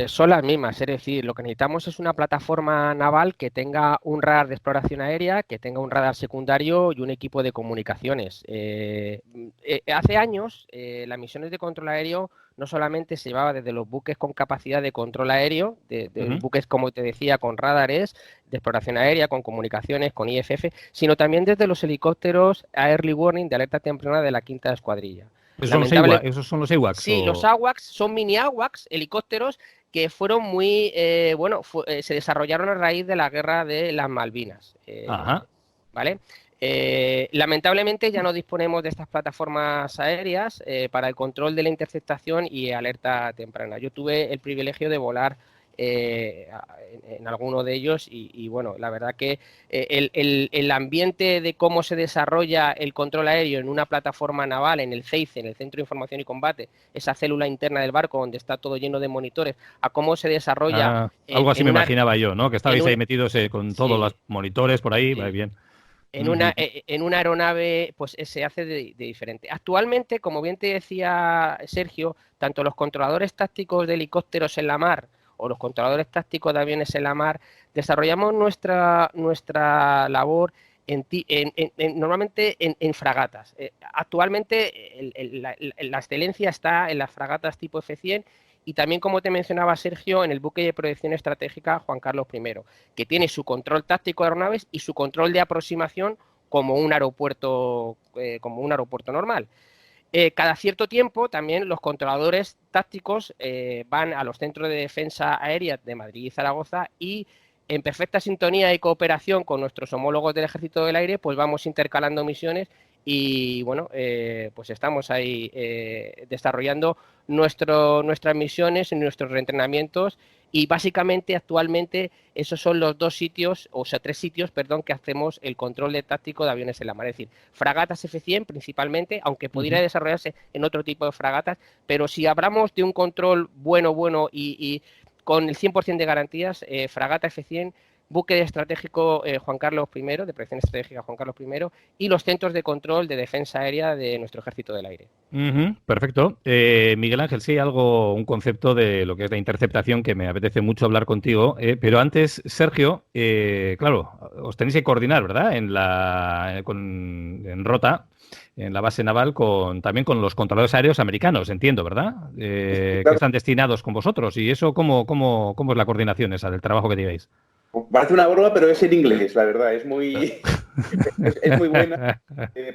son las mismas, es decir, lo que necesitamos es una plataforma naval que tenga un radar de exploración aérea, que tenga un radar secundario y un equipo de comunicaciones. Hace años las misiones de control aéreo no solamente se llevaba desde los buques con capacidad de control aéreo, de buques, como te decía, con radares de exploración aérea, con comunicaciones, con IFF, sino también desde los helicópteros a Early Warning de alerta temprana de la 5ª Escuadrilla. ¿Esos son los AWACS? Sí, los AWACS son mini AWACS, helicópteros que fueron muy, se desarrollaron a raíz de la guerra de las Malvinas. ¿Vale? Lamentablemente ya no disponemos de estas plataformas aéreas para el control de la interceptación y alerta temprana. Yo tuve el privilegio de volar en alguno de ellos y bueno, la verdad que el ambiente de cómo se desarrolla el control aéreo en una plataforma naval, en el CEICE, en el Centro de Información y Combate, esa célula interna del barco donde está todo lleno de monitores, a cómo se desarrolla... algo así me imaginaba yo, ¿no? Que estabais ahí metidos con todos los monitores por ahí, va bien. En una aeronave, pues se hace de diferente. Actualmente, como bien te decía Sergio, tanto los controladores tácticos de helicópteros en la mar o los controladores tácticos de aviones en la mar, desarrollamos nuestra labor normalmente en fragatas. Actualmente la excelencia está en las fragatas tipo F-100 y también, como te mencionaba Sergio, en el buque de proyección estratégica Juan Carlos I, que tiene su control táctico de aeronaves y su control de aproximación como un aeropuerto normal. Cada cierto tiempo también los controladores tácticos van a los centros de defensa aérea de Madrid y Zaragoza y en perfecta sintonía y cooperación con nuestros homólogos del Ejército del Aire, pues vamos intercalando misiones y bueno, pues estamos ahí desarrollando nuestras misiones y nuestros reentrenamientos y básicamente actualmente esos son los tres sitios, que hacemos el control de táctico de aviones en la mar, es decir, fragatas F-100 principalmente, aunque pudiera desarrollarse en otro tipo de fragatas, pero si hablamos de un control bueno y con el 100% de garantías, fragata F-100, buque estratégico Juan Carlos I, de proyección estratégica Juan Carlos I, y los centros de control de defensa aérea de nuestro Ejército del Aire. Perfecto. Miguel Ángel, sí, un concepto de lo que es la interceptación que me apetece mucho hablar contigo, pero antes, Sergio, claro, os tenéis que coordinar, ¿verdad? En Rota, en la base naval, también con los controladores aéreos americanos, entiendo, ¿verdad? Claro. Que están destinados con vosotros. ¿Y eso cómo es la coordinación esa del trabajo que digáis? Parece una broma, pero es en inglés, la verdad. Es muy, es muy buena.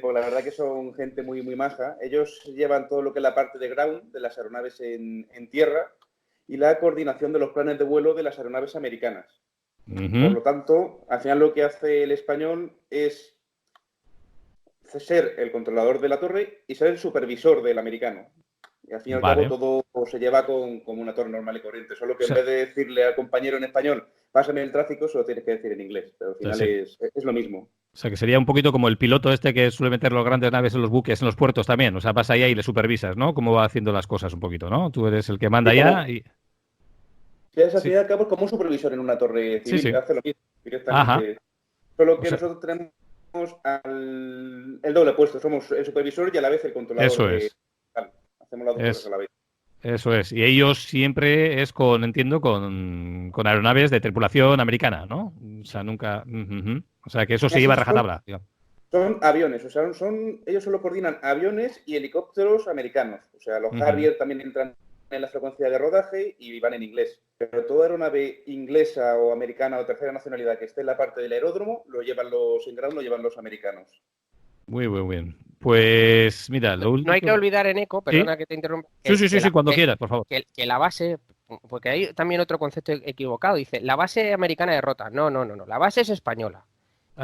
Porque la verdad que son gente muy, muy maja. Ellos llevan todo lo que es la parte de ground de las aeronaves en tierra y la coordinación de los planes de vuelo de las aeronaves americanas. Por lo tanto, al final lo que hace el español es ser el controlador de la torre y ser el supervisor del americano. Y al fin y al cabo todo se lleva como una torre normal y corriente. Solo que en vez de decirle al compañero en español, pásame el tráfico, se lo tienes que decir en inglés. Pero al final es lo mismo. O sea, que sería un poquito como el piloto que suele meter los grandes naves en los buques, en los puertos también. O sea, vas allá y le supervisas, ¿no? Cómo va haciendo las cosas un poquito, ¿no? Tú eres el que manda allá y... Sí, al fin y al cabo es como un supervisor en una torre civil. Hace lo mismo directamente. Solo que nosotros tenemos el doble puesto. Somos el supervisor y a la vez el controlador. Eso es. Hacemos las dos cosas a la vez. Eso es. Y ellos siempre es con aeronaves de tripulación americana, ¿no? O sea, nunca... O sea, que eso se lleva a rajatabla. Son aviones. O sea, ellos solo coordinan aviones y helicópteros americanos. O sea, los Harrier también entran en la frecuencia de rodaje y van en inglés. Pero toda aeronave inglesa o americana o tercera nacionalidad que esté en la parte del aeródromo, lo llevan los americanos. Muy bien. Pues mira, lo último... No hay que olvidar, Eneco, perdona que te interrumpa. Sí, cuando quieras, por favor. Que la base, porque hay también otro concepto equivocado, dice, la base americana de Rota. No. La base es española.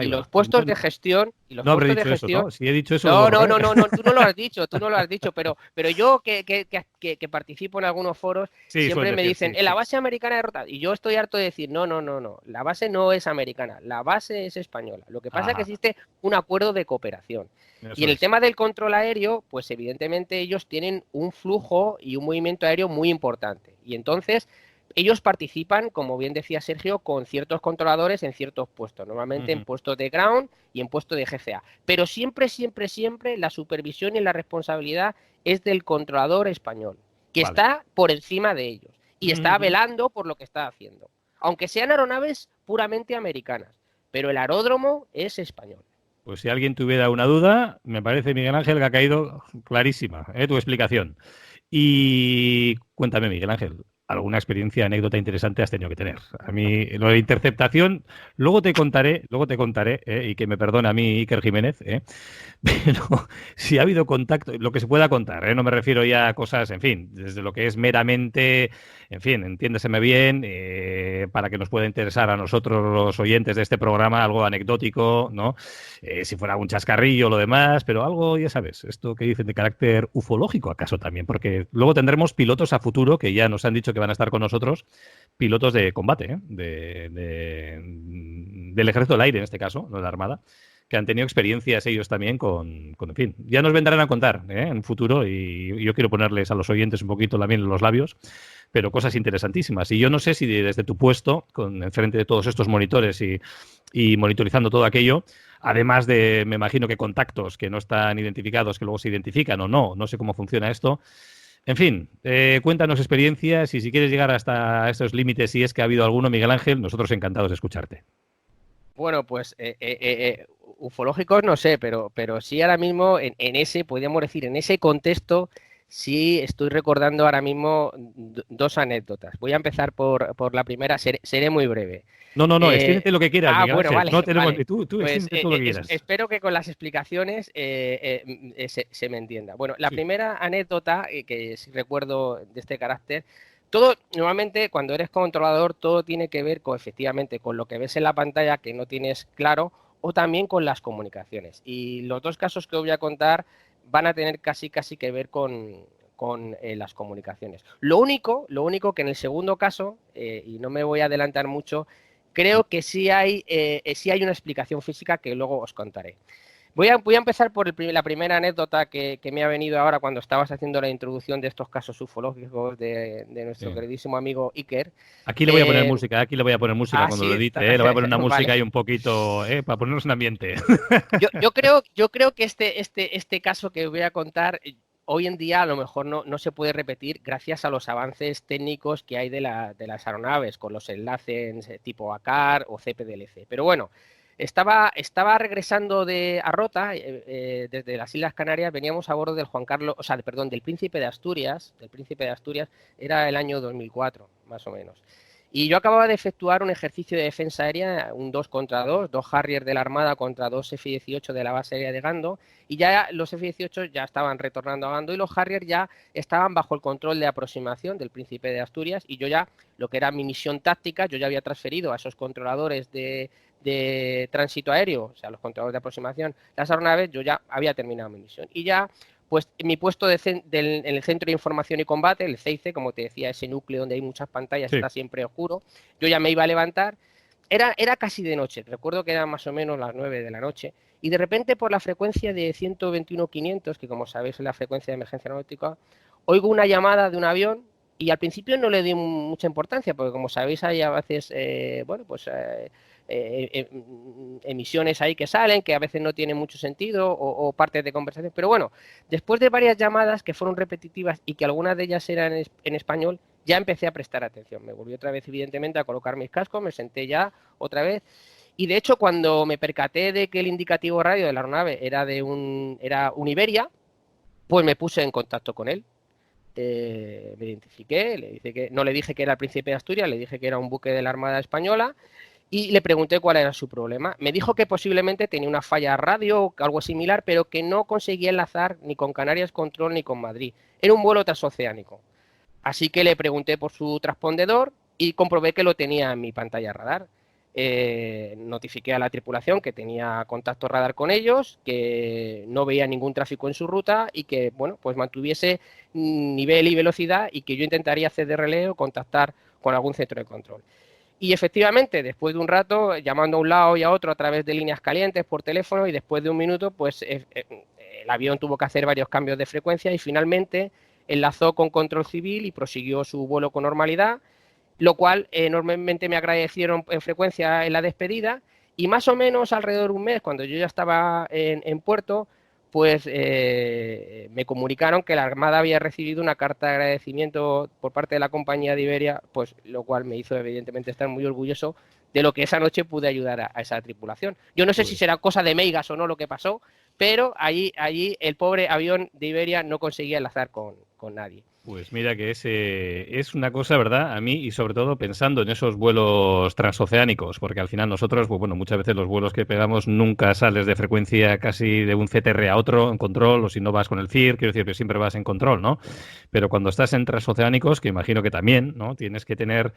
Y los puestos de gestión... No habré dicho eso, ¿no? Si he dicho eso... No, tú no lo has dicho, pero yo que participo en algunos foros, siempre me dicen, en la base americana derrotada. Y yo estoy harto de decir, no, la base no es americana, la base es española. Lo que pasa es que existe un acuerdo de cooperación. Y en el tema del control aéreo, pues evidentemente ellos tienen un flujo y un movimiento aéreo muy importante. Y entonces... ellos participan, como bien decía Sergio, con ciertos controladores en ciertos puestos, normalmente en puestos de ground y en puestos de GCA. Pero siempre la supervisión y la responsabilidad es del controlador español, que está por encima de ellos y está velando por lo que está haciendo. Aunque sean aeronaves puramente americanas, pero el aeródromo es español. Pues si alguien tuviera una duda, me parece, Miguel Ángel, que ha caído clarísima tu explicación. Y cuéntame, Miguel Ángel, ¿alguna experiencia, anécdota interesante has tenido que tener? A mí, lo de interceptación, luego te contaré, y que me perdone a mí Iker Jiménez, pero si ha habido contacto, lo que se pueda contar, no me refiero ya a cosas, en fin, desde lo que es meramente, en fin, entiéndeseme bien, para que nos pueda interesar a nosotros los oyentes de este programa, algo anecdótico, ¿no? Si fuera un chascarrillo o lo demás, pero algo, ya sabes, esto que dicen de carácter ufológico, acaso también, porque luego tendremos pilotos a futuro que ya nos han dicho que van a estar con nosotros, pilotos de combate, del Ejército del Aire en este caso, no de la Armada, que han tenido experiencias ellos también con en fin, ya nos vendrán a contar en un futuro y yo quiero ponerles a los oyentes un poquito también en los labios, pero cosas interesantísimas. Y yo no sé si desde tu puesto, enfrente de todos estos monitores y monitorizando todo aquello, además de, me imagino que contactos que no están identificados, que luego se identifican o no sé cómo funciona esto. En fin, cuéntanos experiencias y si quieres llegar hasta estos límites, si es que ha habido alguno, Miguel Ángel, nosotros encantados de escucharte. Bueno, pues ufológicos no sé, pero sí ahora mismo en ese, podríamos decir, en ese contexto, sí estoy recordando ahora mismo dos anécdotas. Voy a empezar por la primera, seré muy breve. No, extiéndete lo que quieras, Miguel Ángel. Vale, no tenemos, vale. Tú pues, extiéndete todo lo que quieras. Espero que con las explicaciones se me entienda. Bueno, la primera anécdota que sí recuerdo de este carácter, todo, normalmente cuando eres controlador, todo tiene que ver efectivamente con lo que ves en la pantalla que no tienes claro o también con las comunicaciones. Y los dos casos que os voy a contar van a tener casi que ver con las comunicaciones. Lo único que en el segundo caso, y no me voy a adelantar mucho, creo que sí hay una explicación física que luego os contaré. Voy a empezar por la primera anécdota que me ha venido ahora cuando estabas haciendo la introducción de estos casos ufológicos de nuestro queridísimo amigo Iker. Aquí le voy a poner música, cuando ¿sí? lo edite, le voy a poner una música ahí un poquito, para ponernos un ambiente. Yo creo que este caso que voy a contar hoy en día a lo mejor no se puede repetir gracias a los avances técnicos que hay de las aeronaves con los enlaces tipo ACAR o CPDLC. Pero bueno, estaba regresando a Rota desde las Islas Canarias, veníamos a bordo del del Príncipe de Asturias. Era el año 2004, más o menos. Y yo acababa de efectuar un ejercicio de defensa aérea, un 2 contra 2, 2 Harrier de la Armada contra 2 F-18 de la base aérea de Gando, y ya los F-18 ya estaban retornando a Gando y los Harrier ya estaban bajo el control de aproximación del Príncipe de Asturias, y yo ya, lo que era mi misión táctica, yo ya había transferido a esos controladores de tránsito aéreo, o sea, los controladores de aproximación, las aeronaves, yo ya había terminado mi misión. Y ya, pues mi puesto en el Centro de Información y Combate, el CIC, como te decía, ese núcleo donde hay muchas pantallas, está siempre oscuro, yo ya me iba a levantar, era casi de noche, recuerdo que eran más o menos las 9 de la noche, y de repente por la frecuencia de 121.500, que como sabéis es la frecuencia de emergencia aeronáutica, oigo una llamada de un avión, y al principio no le di mucha importancia, porque como sabéis hay a veces, emisiones ahí que salen, que a veces no tienen mucho sentido o partes de conversación, pero bueno, después de varias llamadas que fueron repetitivas y que algunas de ellas eran en español, ya empecé a prestar atención, me volví otra vez evidentemente a colocar mis cascos, me senté ya otra vez y de hecho cuando me percaté de que el indicativo radio de la aeronave era un Iberia, pues me puse en contacto con él. Me identifiqué, no le dije que era el Príncipe de Asturias, le dije que era un buque de la Armada Española y le pregunté cuál era su problema. Me dijo que posiblemente tenía una falla radio o algo similar, pero que no conseguía enlazar ni con Canarias Control ni con Madrid. Era un vuelo transoceánico. Así que le pregunté por su transpondedor y comprobé que lo tenía en mi pantalla radar. notifiqué a la tripulación que tenía contacto radar con ellos, que no veía ningún tráfico en su ruta y que, bueno, pues mantuviese nivel y velocidad y que yo intentaría hacer de relé o contactar con algún centro de control. Y efectivamente, después de un rato, llamando a un lado y a otro a través de líneas calientes por teléfono, y después de un minuto, pues el avión tuvo que hacer varios cambios de frecuencia y finalmente enlazó con control civil y prosiguió su vuelo con normalidad, lo cual enormemente me agradecieron en frecuencia en la despedida, y más o menos alrededor de un mes, cuando yo ya estaba en puerto, pues me comunicaron que la Armada había recibido una carta de agradecimiento por parte de la compañía de Iberia, pues lo cual me hizo evidentemente estar muy orgulloso de lo que esa noche pude ayudar a esa tripulación. Yo no sé si será cosa de Meigas o no lo que pasó, pero allí el pobre avión de Iberia no conseguía enlazar con nadie. Pues mira que es una cosa, ¿verdad? A mí, y sobre todo pensando en esos vuelos transoceánicos, porque al final nosotros, pues bueno, muchas veces los vuelos que pegamos nunca sales de frecuencia casi de un CTR a otro en control, o si no vas con el CIR, quiero decir que siempre vas en control, ¿no? Pero cuando estás en transoceánicos, que imagino que también, ¿no? Tienes que tener...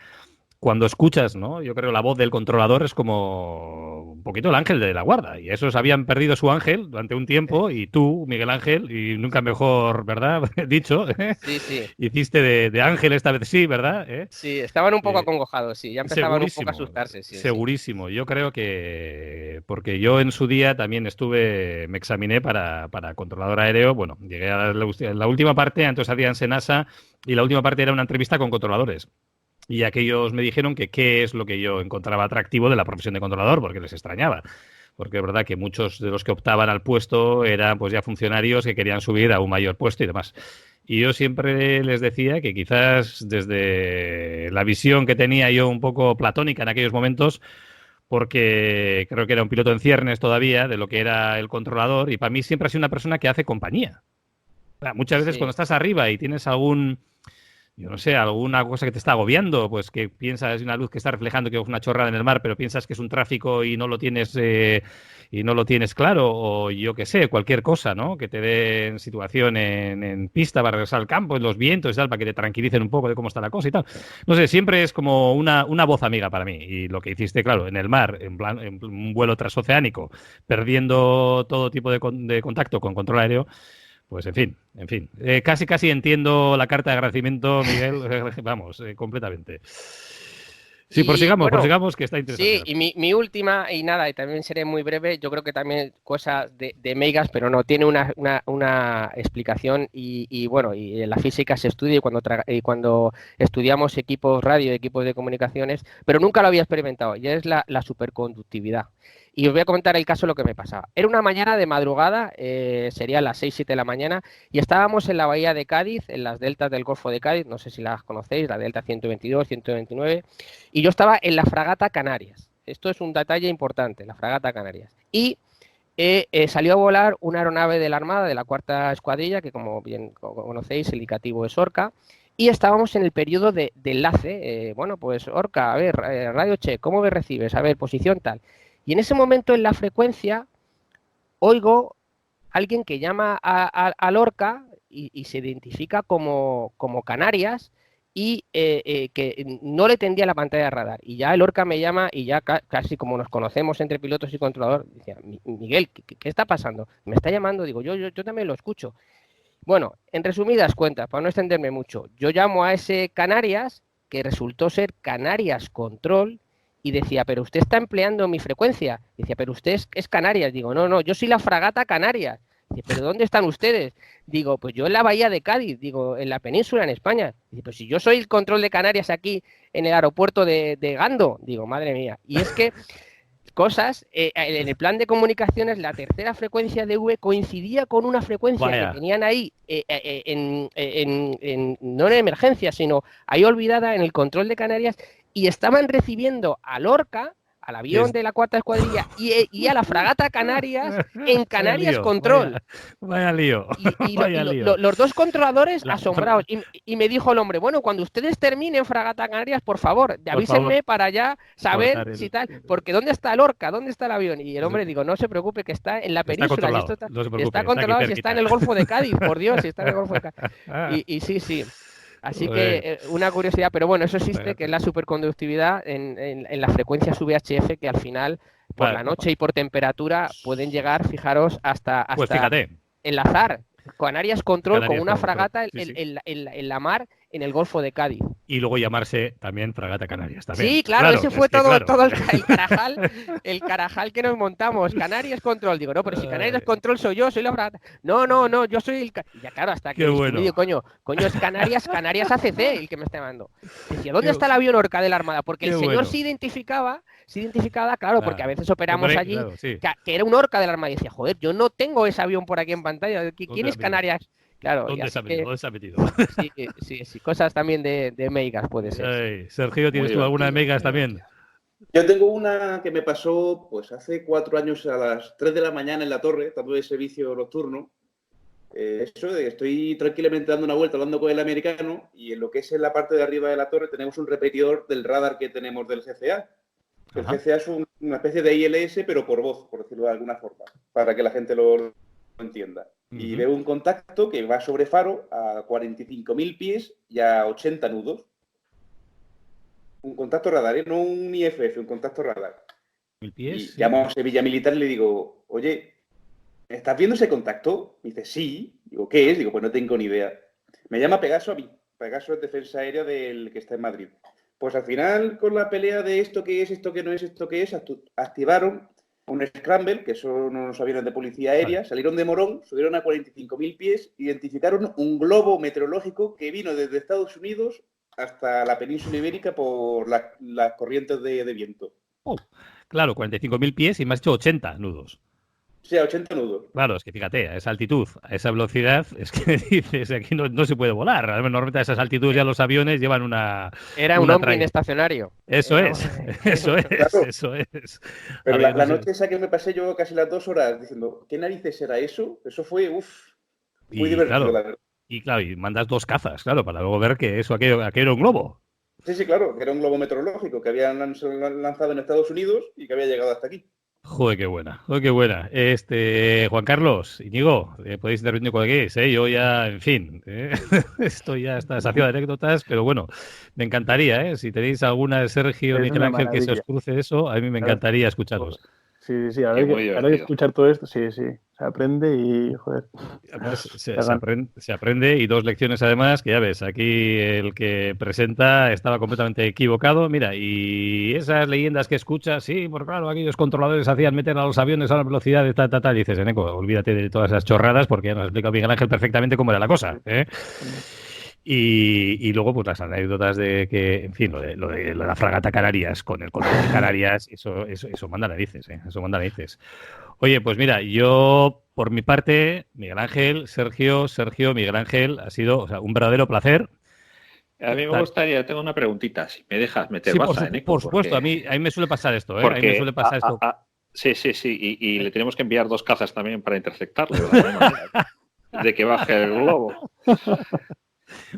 Cuando escuchas, ¿no? Yo creo la voz del controlador es como un poquito el ángel de la guarda. Y esos habían perdido su ángel durante un tiempo y tú, Miguel Ángel, y nunca mejor, ¿verdad? Dicho, Sí. Hiciste de ángel esta vez, sí, ¿verdad? Sí, estaban un poco acongojados, sí. Ya empezaban un poco a asustarse. Sí, segurísimo. Yo creo que... Porque yo en su día también me examiné para controlador aéreo. Bueno, llegué a la última parte, entonces hacía en Senasa, y la última parte era una entrevista con controladores. Y aquellos me dijeron que qué es lo que yo encontraba atractivo de la profesión de controlador, porque les extrañaba. Porque es verdad que muchos de los que optaban al puesto eran pues ya funcionarios que querían subir a un mayor puesto y demás. Y yo siempre les decía que quizás desde la visión que tenía yo un poco platónica en aquellos momentos, porque creo que era un piloto en ciernes todavía de lo que era el controlador, y para mí siempre ha sido una persona que hace compañía. Muchas veces cuando estás arriba y tienes yo no sé, alguna cosa que te está agobiando, pues que piensas una luz que está reflejando que es una chorrada en el mar, pero piensas que es un tráfico y no lo tienes claro, o yo qué sé, cualquier cosa, ¿no? Que te dé en situación en pista para regresar al campo, en los vientos y tal, para que te tranquilicen un poco de cómo está la cosa y tal. No sé, siempre es como una voz amiga para mí. Y lo que hiciste, claro, en el mar, en un vuelo transoceánico, perdiendo todo tipo de contacto con control aéreo. Pues en fin. Casi entiendo la carta de agradecimiento, Miguel, vamos, completamente. Sí, prosigamos, que está interesante. Sí, y mi última, y nada, y también seré muy breve, yo creo que también cosas de Meigas, pero no, tiene una explicación y bueno, y en la física se estudia y cuando estudiamos equipos radio, equipos de comunicaciones, pero nunca lo había experimentado, y es la superconductividad. Y os voy a comentar el caso de lo que me pasaba. Era una mañana de madrugada, serían las 6-7 de la mañana, y estábamos en la bahía de Cádiz, en las deltas del Golfo de Cádiz, no sé si las conocéis, la delta 122, 129, y yo estaba en la fragata Canarias. Esto es un detalle importante, la fragata Canarias. Y salió a volar una aeronave de la Armada, de la 4ª Escuadrilla, que como bien conocéis, el indicativo es Orca, y estábamos en el periodo de enlace. Bueno, pues Orca, a ver, radio check, ¿cómo me recibes? A ver, posición tal. Y en ese momento en la frecuencia oigo a alguien que llama a Lorca y se identifica como Canarias y que no le tendía la pantalla de radar. Y ya el Lorca me llama y ya casi como nos conocemos entre pilotos y controlador, decía, Miguel, ¿qué está pasando? Me está llamando, digo, yo también lo escucho. Bueno, en resumidas cuentas, para no extenderme mucho, yo llamo a ese Canarias, que resultó ser Canarias Control, y decía, pero usted está empleando mi frecuencia. Decía, pero usted es Canarias. Digo, no, yo soy la fragata Canarias. Dice, pero ¿dónde están ustedes? Digo, pues yo en la bahía de Cádiz, digo, en la península, en España. Dice, pues si yo soy el control de Canarias aquí en el aeropuerto de Gando. Digo, madre mía. Y es que cosas, en el plan de comunicaciones, la tercera frecuencia de V coincidía con una frecuencia que tenían ahí, no en emergencia, sino ahí olvidada en el control de Canarias, y estaban recibiendo a Lorca, al avión de la 4ª Escuadrilla y a la fragata Canarias en Canarias Control. Vaya lío. Los dos controladores asombrados. Y me dijo el hombre, bueno, cuando ustedes terminen fragata Canarias, por favor, avísenme para ya saber si tal, porque ¿dónde está Lorca? ¿Dónde está el avión? Y el hombre digo, no se preocupe, que está en la península. Está controlado, si está en el Golfo de Cádiz, por Dios, si está en el Golfo de Cádiz. Y sí. Así que una curiosidad, pero bueno, eso existe, que es la superconductividad en las frecuencias VHF, que al final, por la noche y por temperatura, pueden llegar, fijaros, hasta Pues fíjate. enlazar Canarias Control con una fragata sí. en la mar en el Golfo de Cádiz. Y luego llamarse también Fragata Canarias. También. Sí, claro, ese fue todo el carajal que nos montamos. Canarias Control. Digo, no, pero si Canarias Control soy yo, soy la fragata. No, yo soy el... Ya claro, hasta que digo, coño, es Canarias ACC el que me está llamando. Decía, ¿dónde está el avión Orca de la Armada? Porque el señor se identificaba, claro, porque a veces operamos allí, que era un Orca de la Armada. Y decía, joder, yo no tengo ese avión por aquí en pantalla. ¿Quién es Canarias? Claro, ¿Dónde se ha metido? Sí, cosas también de Megas puede ser. Ay, Sergio, ¿tienes tú alguna de Megas también? Yo tengo una que me pasó pues hace 4 años a las 3 de la mañana en la torre, dando de servicio nocturno. Eso de que estoy tranquilamente dando una vuelta hablando con el americano y en lo que es en la parte de arriba de la torre tenemos un repetidor del radar que tenemos del GCA. El GCA es una especie de ILS, pero por voz, por decirlo de alguna forma, para que la gente lo entienda. Y veo un contacto que va sobre faro a 45.000 pies y a 80 nudos. Un contacto radar, no un IFF, un contacto radar. Pies, y llamo a Sevilla Militar y le digo, oye, ¿estás viendo ese contacto? Me dice, sí. Digo, ¿qué es? Digo, pues no tengo ni idea. Me llama Pegaso a mí. Pegaso es defensa aérea del que está en Madrid. Pues al final, con la pelea de esto que es, esto que no es, esto que es, activaron un scramble, que son unos aviones de policía aérea, salieron de Morón, subieron a 45.000 pies, identificaron un globo meteorológico que vino desde Estados Unidos hasta la península ibérica por las corrientes de viento. Claro, 45.000 pies y me has hecho 80 nudos. Sí, a 80 nudos. Claro, es que fíjate, a esa altitud, a esa velocidad, es que dices, aquí no se puede volar. Normalmente a esas altitudes ya los aviones llevan una... Era un Omni estacionario. Eso es. Pero la noche esa que me pasé yo casi las 2 horas diciendo, ¿qué narices era eso? Eso fue, muy divertido, claro, la verdad. Y mandas 2 cazas, claro, para luego ver que aquello era un globo. Sí, claro, que era un globo meteorológico que habían lanzado en Estados Unidos y que había llegado hasta aquí. Joder, qué buena. Juan Carlos, Íñigo, podéis intervenir cuando queréis, yo ya, en fin, esto ya está saciado de anécdotas, pero bueno, me encantaría, si tenéis alguna de Sergio, Miguel Ángel, que se os cruce eso, a mí me encantaría escucharos. Sí, ahora hay que escuchar todo esto, sí, se aprende y, joder. Además, se aprende y 2 lecciones además, que ya ves, aquí el que presenta estaba completamente equivocado, mira, y esas leyendas que escuchas, sí, porque claro, aquellos controladores hacían meter a los aviones a una velocidad de tal, y dices, Eneco, olvídate de todas esas chorradas porque ya nos ha explicado Miguel Ángel perfectamente cómo era la cosa, Y luego, pues las anécdotas de que, en fin, lo de la fragata Canarias con el control de Canarias, eso manda narices, eso manda narices. Oye, pues mira, yo, por mi parte, Miguel Ángel, Sergio, Miguel Ángel, ha sido un verdadero placer. A mí me gustaría, tengo una preguntita, si me dejas meter baza en eco. Por supuesto, porque... a mí me suele pasar esto, A mí me suele pasar esto. Sí, y le tenemos que enviar 2 cazas también para interceptarlo, de que baje el globo.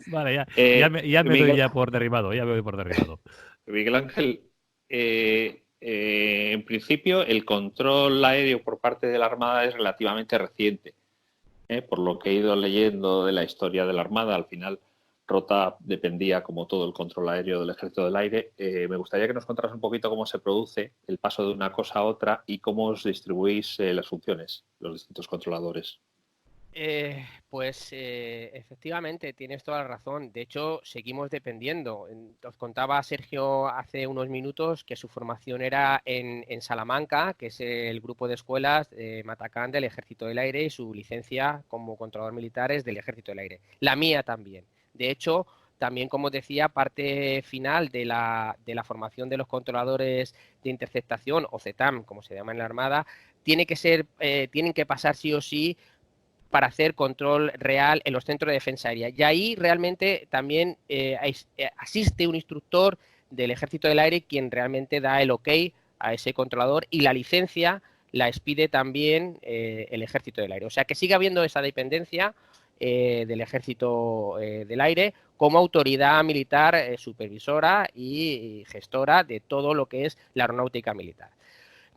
Vale, ya me doy por derribado, Miguel Ángel, en principio el control aéreo por parte de la Armada es relativamente reciente. Por lo que he ido leyendo de la historia de la Armada, al final Rota dependía como todo el control aéreo del Ejército del Aire. Me gustaría que nos contaras un poquito cómo se produce el paso de una cosa a otra y cómo os distribuís las funciones, los distintos controladores. Efectivamente, tienes toda la razón. De hecho, seguimos dependiendo. Os contaba Sergio hace unos minutos que su formación era en Salamanca, que es el grupo de escuelas Matacán del Ejército del Aire, y su licencia como controlador militar es del Ejército del Aire. La mía también. De hecho, también, como decía, parte final de la formación de los controladores de interceptación, o CETAM, como se llama en la Armada, tienen que pasar sí o sí para hacer control real en los centros de defensa aérea. Y ahí realmente también asiste un instructor del Ejército del Aire quien realmente da el ok a ese controlador, y la licencia la expide también el Ejército del Aire. O sea que sigue habiendo esa dependencia del Ejército del Aire como autoridad militar supervisora y gestora de todo lo que es la aeronáutica militar.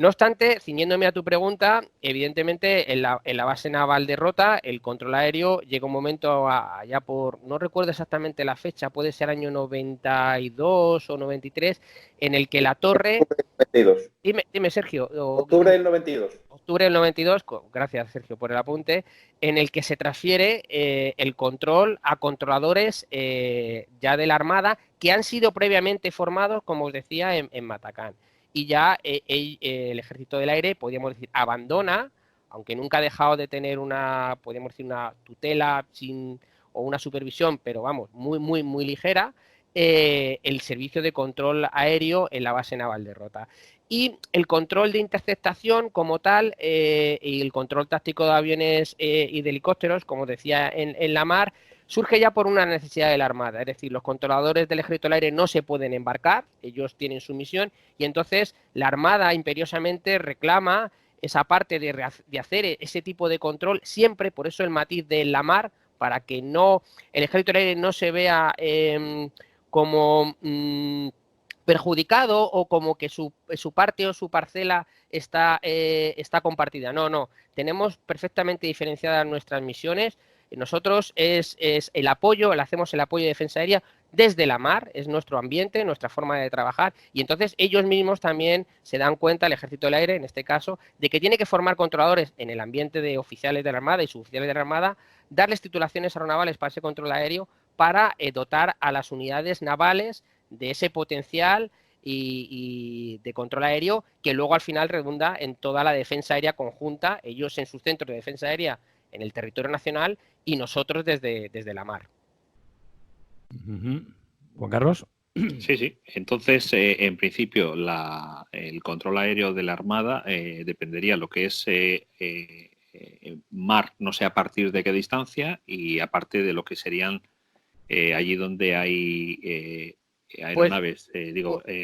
No obstante, ciñéndome a tu pregunta, evidentemente en la base naval de Rota, el control aéreo llega un momento allá por, no recuerdo exactamente la fecha, puede ser año 92 o 93, en el que la torre... Dime, Sergio. Octubre del 92. Octubre del 92, gracias Sergio por el apunte, en el que se transfiere el control a controladores ya de la Armada que han sido previamente formados, como os decía, en Matacán. Y ya el Ejército del Aire, podríamos decir, abandona, aunque nunca ha dejado de tener podríamos decir, una tutela o una supervisión, pero vamos, muy ligera, el servicio de control aéreo en la base naval de Rota. Y el control de interceptación como tal y el control táctico de aviones y de helicópteros, como decía en la mar, surge ya por una necesidad de la Armada. Es decir, los controladores del Ejército del Aire no se pueden embarcar, ellos tienen su misión, y entonces la Armada imperiosamente reclama esa parte de hacer ese tipo de control siempre, por eso el matiz de la mar, para que no el Ejército del Aire no se vea como perjudicado o como que su parte o su parcela está compartida. No, tenemos perfectamente diferenciadas nuestras misiones. Nosotros es el apoyo, hacemos el apoyo de defensa aérea desde la mar, es nuestro ambiente, nuestra forma de trabajar, y entonces ellos mismos también se dan cuenta, el Ejército del Aire en este caso, de que tiene que formar controladores en el ambiente de oficiales de la Armada y suboficiales de la Armada, darles titulaciones aeronavales para ese control aéreo, para dotar a las unidades navales de ese potencial y de control aéreo que luego al final redunda en toda la defensa aérea conjunta, ellos en sus centros de defensa aérea en el territorio nacional y nosotros desde la mar. Juan Carlos. Sí. Entonces, en principio, el control aéreo de la Armada dependería lo que es mar, no sé a partir de qué distancia, y aparte de lo que serían allí donde hay aeronaves,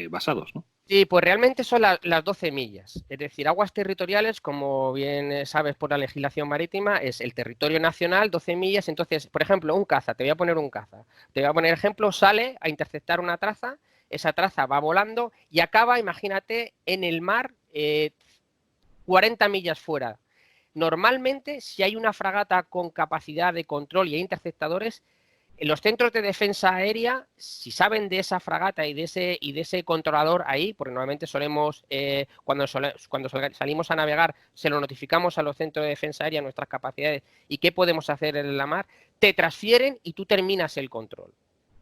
basados, ¿no? Sí, pues realmente son las 12 millas. Es decir, aguas territoriales, como bien sabes por la legislación marítima, es el territorio nacional, 12 millas. Entonces, por ejemplo, un caza, te voy a poner un caza. Te voy a poner ejemplo, sale a interceptar una traza, esa traza va volando y acaba, imagínate, en el mar 40 millas fuera. Normalmente, si hay una fragata con capacidad de control y hay interceptadores, en los centros de defensa aérea, si saben de esa fragata y de ese controlador ahí, porque normalmente solemos, cuando salimos a navegar, se lo notificamos a los centros de defensa aérea, nuestras capacidades y qué podemos hacer en la mar, te transfieren y tú terminas el control.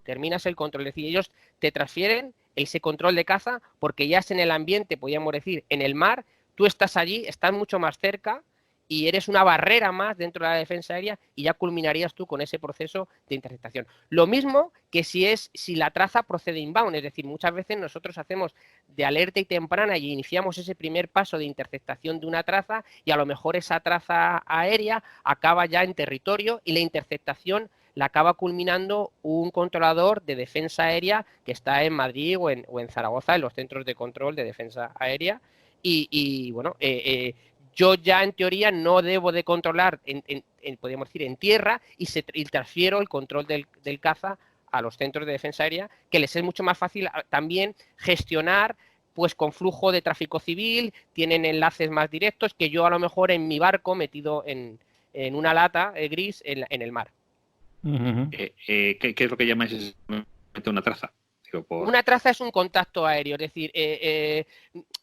Es decir, ellos te transfieren ese control de caza porque ya es en el ambiente, podríamos decir, en el mar, tú estás allí, estás mucho más cerca, y eres una barrera más dentro de la defensa aérea y ya culminarías tú con ese proceso de interceptación. Lo mismo que si la traza procede inbound, es decir, muchas veces nosotros hacemos de alerta y temprana y iniciamos ese primer paso de interceptación de una traza y a lo mejor esa traza aérea acaba ya en territorio y la interceptación la acaba culminando un controlador de defensa aérea que está en Madrid o en Zaragoza, en los centros de control de defensa aérea. Y bueno, yo ya en teoría no debo de controlar, podríamos decir, en tierra y transfiero el control del caza a los centros de defensa aérea, que les es mucho más fácil también gestionar pues con flujo de tráfico civil, tienen enlaces más directos que yo a lo mejor en mi barco metido en una lata gris en el mar. ¿Qué es lo que llamáis exactamente una traza? Una traza es un contacto aéreo, es decir,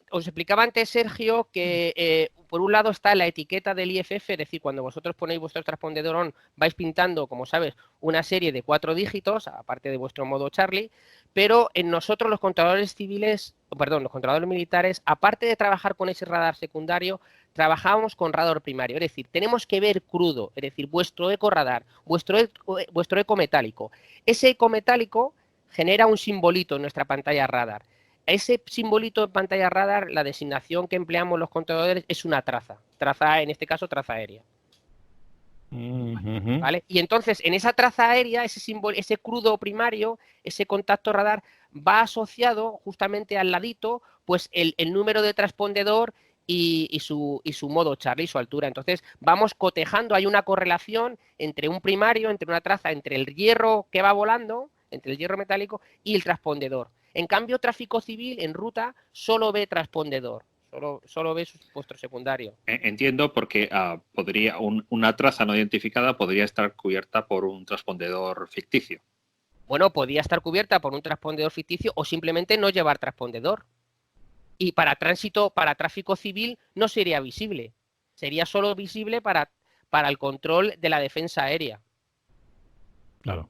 os explicaba antes, Sergio, que por un lado está la etiqueta del IFF, es decir, cuando vosotros ponéis vuestro transpondedor on, vais pintando, como sabes, una serie de 4 dígitos, aparte de vuestro modo Charlie, pero en nosotros los controladores militares, aparte de trabajar con ese radar secundario, trabajamos con radar primario, es decir, tenemos que ver crudo, es decir, vuestro ecoradar, vuestro eco metálico. Ese eco metálico genera un simbolito en nuestra pantalla radar. Ese simbolito en pantalla radar, la designación que empleamos los controladores es una traza. En este caso, traza aérea. ¿Vale? Y entonces, en esa traza aérea, ese crudo primario, ese contacto radar, va asociado justamente al ladito, pues el número de transpondedor y su modo Charlie, su altura. Entonces, vamos cotejando, hay una correlación entre un primario, entre una traza, entre el hierro que va volando, entre el hierro metálico y el transpondedor. En cambio, tráfico civil en ruta solo ve transpondedor. solo ve su supuesto secundario. Entiendo, porque una traza no identificada podría estar cubierta por un transpondedor ficticio. Bueno, podía estar cubierta por un transpondedor ficticio o simplemente no llevar transpondedor. Y para tráfico civil no sería visible. Sería solo visible para el control de la defensa aérea. Claro.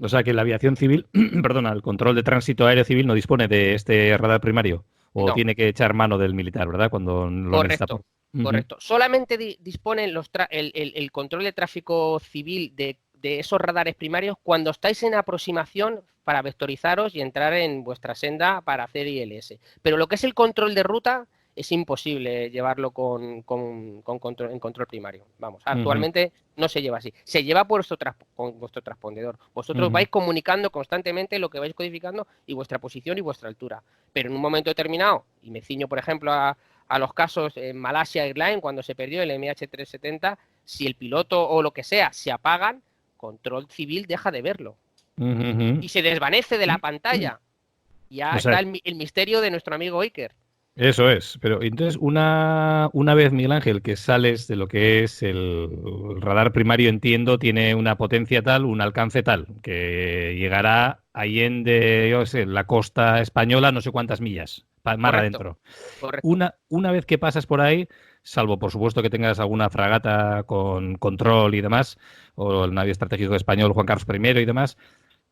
O sea que la aviación civil, perdona, el control de tránsito aéreo civil no dispone de este radar primario. O No. Tiene que echar mano del militar, ¿verdad? Cuando lo necesita. Correcto. Solamente disponen el control de tráfico civil de esos radares primarios cuando estáis en aproximación para vectorizaros y entrar en vuestra senda para hacer ILS. Pero lo que es el control de ruta es imposible llevarlo en control primario. Vamos, actualmente no se lleva así. Se lleva con vuestro transpondedor. Vosotros vais comunicando constantemente lo que vais codificando y vuestra posición y vuestra altura. Pero en un momento determinado, y me ciño, por ejemplo, a los casos en Malaysia Airlines, cuando se perdió el MH370, si el piloto o lo que sea se apagan, control civil deja de verlo. Y se desvanece de la pantalla. Ya está el misterio de nuestro amigo Iker. Eso es, pero entonces una vez, Miguel Ángel, que sales de lo que es el radar primario, entiendo, tiene una potencia tal, un alcance tal, que llegará allende, yo sé, la costa española, no sé cuántas millas, mar adentro. Correcto. Una vez que pasas por ahí, salvo por supuesto que tengas alguna fragata con control y demás, o el navío estratégico español Juan Carlos I y demás,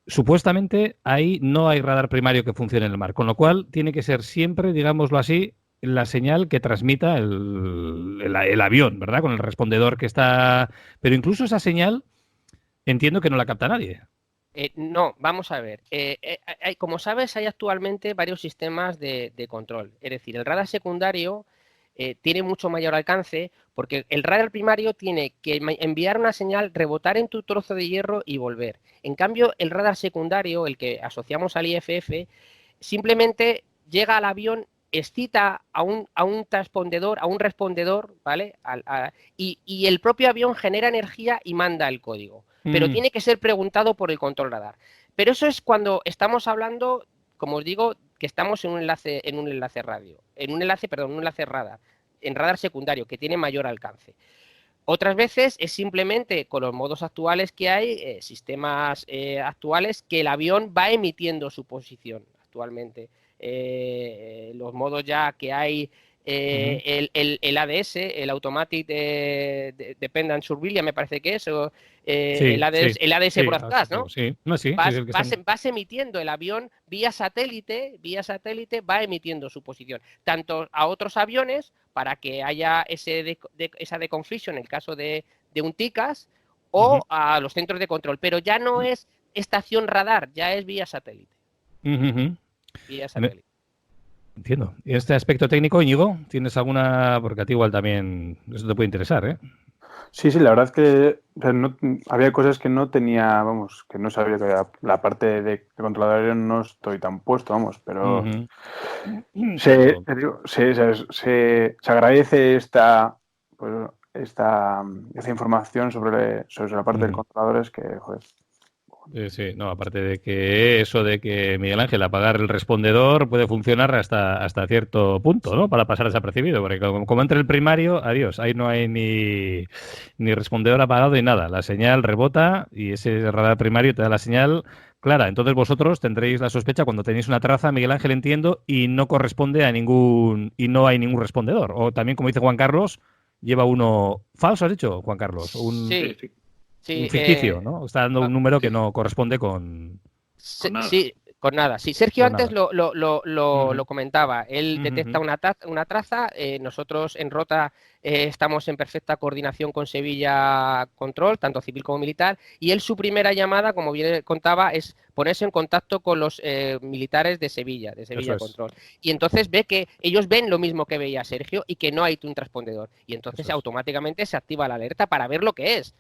supuestamente ahí no hay radar primario que funcione en el mar, con lo cual tiene que ser siempre, digámoslo así, la señal que transmita el avión, ¿verdad? Con el respondedor que está... Pero incluso esa señal entiendo que no la capta nadie. No, vamos a ver. Como sabes, hay actualmente varios sistemas de control. Es decir, el radar secundario tiene mucho mayor alcance porque el radar primario tiene que enviar una señal, rebotar en tu trozo de hierro y volver. En cambio, el radar secundario, el que asociamos al IFF, simplemente llega al avión, excita a un transpondedor, a un respondedor, ¿vale? Y el propio avión genera energía y manda el código. Pero tiene que ser preguntado por el control radar. Pero eso es cuando estamos hablando, como os digo, que estamos en un enlace radio, en un enlace radar, en radar secundario, que tiene mayor alcance. Otras veces es simplemente con los modos actuales que hay, sistemas actuales, que el avión va emitiendo su posición actualmente. Los modos ya que hay, el ADS, el Automatic Dependent Surveillance, me parece que es, o, el ADS Broadcast, ¿no? Sí. Vas emitiendo el avión vía satélite, va emitiendo su posición, tanto a otros aviones para que haya esa deconfliction en el caso de un TICAS, o a los centros de control, pero ya no es estación radar, ya es vía satélite. Vía satélite. Entiendo. ¿Y este aspecto técnico, Íñigo? ¿Tienes alguna...? Porque a ti igual también eso te puede interesar, ¿eh? Sí, la verdad es que había cosas que no tenía, vamos, que no sabía que la parte de controlador aéreo no estoy tan puesto, vamos, pero se agradece esta información sobre la parte del controlador, es que, joder. Sí, no, aparte de que eso de que Miguel Ángel apagar el respondedor puede funcionar hasta cierto punto, ¿no? Para pasar desapercibido, porque como entre el primario, adiós, ahí no hay ni respondedor apagado ni nada. La señal rebota y ese radar primario te da la señal clara. Entonces vosotros tendréis la sospecha cuando tenéis una traza, Miguel Ángel, entiendo, y no corresponde a y no hay ningún respondedor. O también, como dice Juan Carlos, lleva uno falso, ¿has dicho, Juan Carlos? Sí, un ficticio, ¿no? Está dando un número que no corresponde con nada. Sí, con nada. Sí, Sergio antes lo comentaba. Él detecta una traza. Nosotros en Rota estamos en perfecta coordinación con Sevilla Control, tanto civil como militar. Y él, su primera llamada, como bien contaba, es ponerse en contacto con los militares de Sevilla Control. Y entonces ve que ellos ven lo mismo que veía Sergio y que no hay un transpondedor. Y entonces automáticamente se activa la alerta para ver lo que es.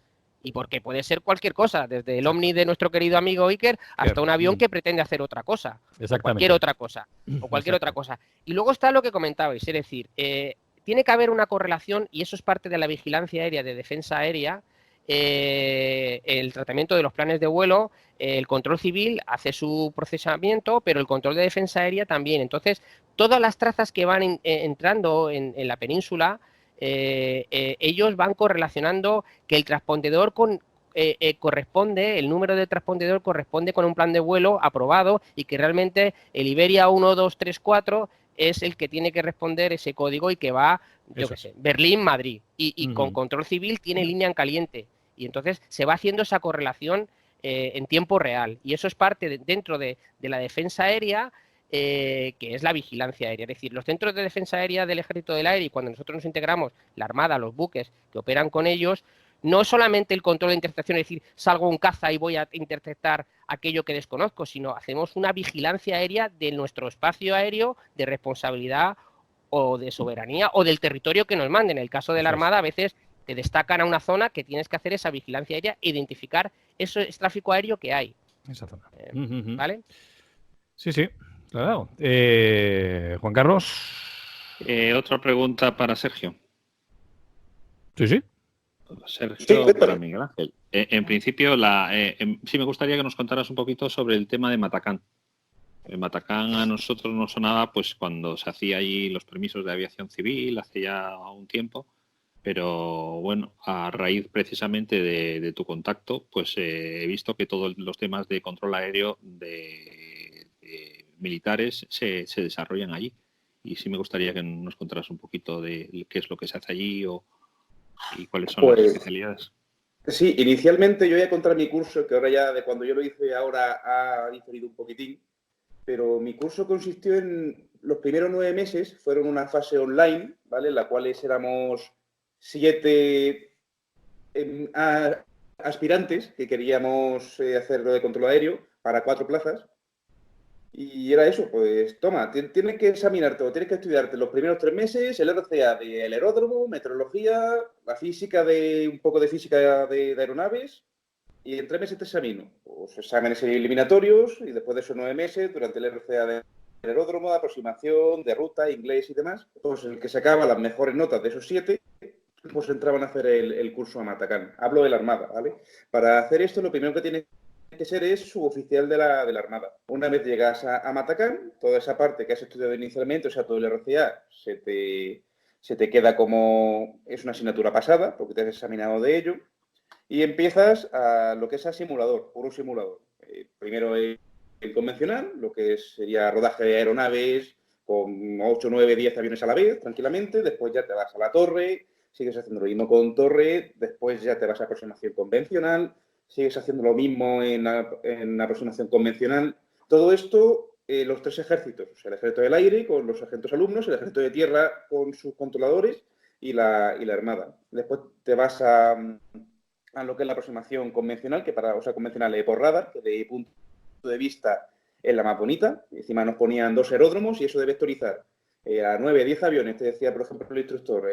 Y porque puede ser cualquier cosa, desde el Omni de nuestro querido amigo Iker hasta un avión que pretende hacer otra cosa. O cualquier otra cosa. Y luego está lo que comentabais, es decir, tiene que haber una correlación, y eso es parte de la vigilancia aérea, de defensa aérea, el tratamiento de los planes de vuelo, el control civil hace su procesamiento, pero el control de defensa aérea también. Entonces, todas las trazas que van entrando en la península, ellos van correlacionando que el transpondedor corresponde, el número de transpondedor corresponde con un plan de vuelo aprobado y que realmente el Iberia 1, 2, 3, 4 es el que tiene que responder ese código y que va, yo qué sé, Berlín-Madrid. Y con control civil tiene línea en caliente. Y entonces se va haciendo esa correlación en tiempo real. Y eso es parte dentro de la defensa aérea, que es la vigilancia aérea. Es decir, los centros de defensa aérea del Ejército del Aire, y cuando nosotros nos integramos, la Armada, los buques que operan con ellos, no solamente el control de intercepción, es decir, salgo un caza y voy a interceptar aquello que desconozco, sino hacemos una vigilancia aérea de nuestro espacio aéreo de responsabilidad o de soberanía o del territorio que nos manden. En el caso de la Armada, a veces te destacan a una zona que tienes que hacer esa vigilancia aérea, identificar ese tráfico aéreo que hay. Esa zona. ¿Vale? Sí, sí, claro. Juan Carlos. Otra pregunta para Sergio. Sí, sí. Sergio, para Miguel Ángel. En principio, sí me gustaría que nos contaras un poquito sobre el tema de Matacán. Matacán a nosotros nos sonaba pues cuando se hacía allí los permisos de aviación civil hace ya un tiempo, pero bueno, a raíz precisamente de tu contacto, pues he visto que todos los temas de control aéreo de militares se desarrollan allí. Y sí me gustaría que nos contaras un poquito de qué es lo que se hace allí y cuáles son las especialidades. Sí, inicialmente yo iba a contar mi curso, que ahora ya de cuando yo lo hice ahora ha diferido un poquitín, pero mi curso consistió en los primeros 9 meses, fueron una fase online, ¿vale? En la cual éramos 7 aspirantes que queríamos hacerlo de control aéreo para 4 plazas. Y era eso, pues toma, tienes que examinarte o tienes que estudiarte los primeros 3 meses el RCA del aeródromo, meteorología, la física un poco de física de aeronaves, y en 3 meses te examino. Pues exámenes eliminatorios, y después de esos 9 meses, durante el RCA del aeródromo, de aproximación, de ruta, inglés y demás, pues el que sacaba las mejores notas de esos 7, pues entraban a hacer el curso a Matacán. Hablo de la Armada, ¿vale? Para hacer esto, lo primero que tienes que ser es suboficial de la Armada. Una vez llegas a Matacán, toda esa parte que has estudiado inicialmente, o sea, todo el RCA, se te queda como... es una asignatura pasada, porque te has examinado de ello, y empiezas a lo que es a simulador, puro simulador. Primero el convencional, lo que sería rodaje de aeronaves con 8, 9, 10 aviones a la vez, tranquilamente. Después ya te vas a la torre, sigues haciendo lo mismo con torre, después ya te vas a aproximación convencional, sigues haciendo lo mismo en aproximación convencional. Todo esto, los 3 ejércitos, o sea, el ejército del aire con los sargentos alumnos, el ejército de tierra con sus controladores y la Armada. Después te vas a lo que es la aproximación convencional, convencional por radar, que de punto de vista es la más bonita. Encima nos ponían 2 aeródromos y eso de vectorizar a 9, 10 aviones, te decía, por ejemplo, el instructor,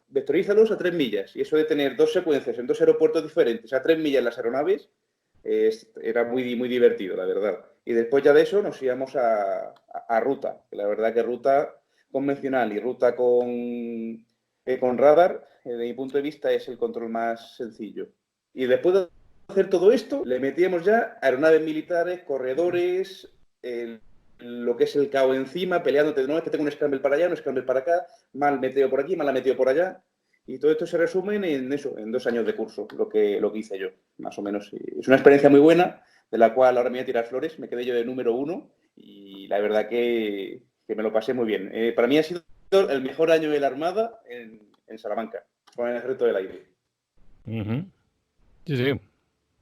vectorízalos a 3 millas. Y eso de tener 2 secuencias en 2 aeropuertos diferentes a 3 millas las aeronaves, era muy, muy divertido, la verdad. Y después ya de eso nos íbamos a ruta, que la verdad que ruta convencional y ruta con radar, desde mi punto de vista, es el control más sencillo. Y después de hacer todo esto, le metíamos ya aeronaves militares, corredores, lo que es el cao encima, peleándote, no es que tengo un scramble para allá, un scramble para acá, mal meteo por aquí, mal meteo por allá. Y todo esto se resume en eso, en 2 años de curso, lo que hice yo, más o menos. Es una experiencia muy buena, de la cual ahora me voy a tirar flores, me quedé yo de número 1 y la verdad que me lo pasé muy bien. Para mí ha sido el mejor año de la Armada en Salamanca, con el Ejército del Aire. Sí, sí.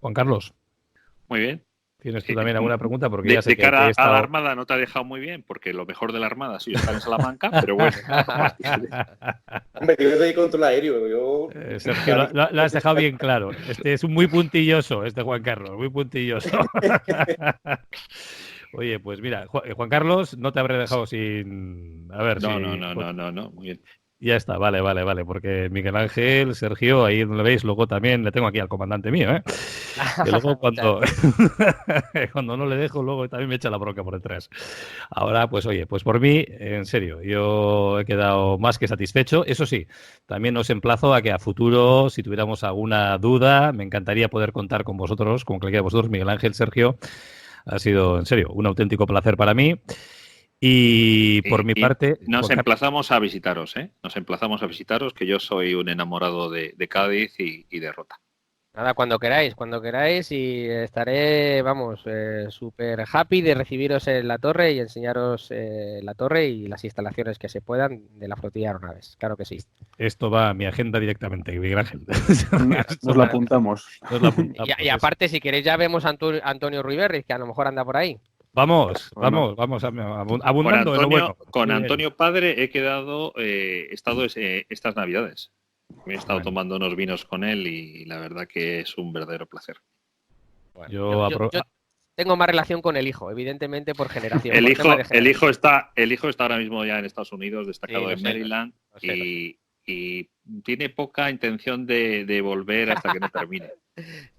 Juan Carlos. Muy bien. ¿Tienes tú también alguna pregunta? Porque ya sé de que cara a la Armada no te ha dejado muy bien, porque lo mejor de la Armada ha sido estar en Salamanca, pero bueno. Hombre, yo doy control aéreo. Sergio, lo has dejado bien claro. Es muy puntilloso, Juan Carlos, muy puntilloso. Oye, pues mira, Juan Carlos, no te habré dejado sin... A ver, No, muy bien. Ya está, vale, porque Miguel Ángel, Sergio, ahí donde lo veis, luego también le tengo aquí al comandante mío, ¿eh? Que luego cuando no le dejo, luego también me echa la bronca por detrás. Ahora, pues oye, pues por mí, en serio, yo he quedado más que satisfecho. Eso sí, también os emplazo a que a futuro, si tuviéramos alguna duda, me encantaría poder contar con vosotros, con cualquiera de vosotros, Miguel Ángel, Sergio. Ha sido, en serio, un auténtico placer para mí. Y por mi parte... Nos emplazamos a visitaros, ¿eh? Nos emplazamos a visitaros, que yo soy un enamorado de Cádiz y de Rota. Nada, cuando queráis y estaré, vamos, súper happy de recibiros en la torre y enseñaros la torre y las instalaciones que se puedan de la flotilla de aeronaves. Claro que sí. Esto va a mi agenda directamente, Miguel Ángel. Nos lo apuntamos. Y aparte, si queréis, ya vemos a Antonio Ruiberri, que a lo mejor anda por ahí. Vamos, abundando en lo bueno. Con Antonio Padre he estado estas Navidades. Me he estado tomando unos vinos con él y la verdad que es un verdadero placer. Bueno, yo tengo más relación con el hijo, evidentemente por generación. El hijo está ahora mismo ya en Estados Unidos, destacado en Maryland, y tiene poca intención de volver hasta que no termine.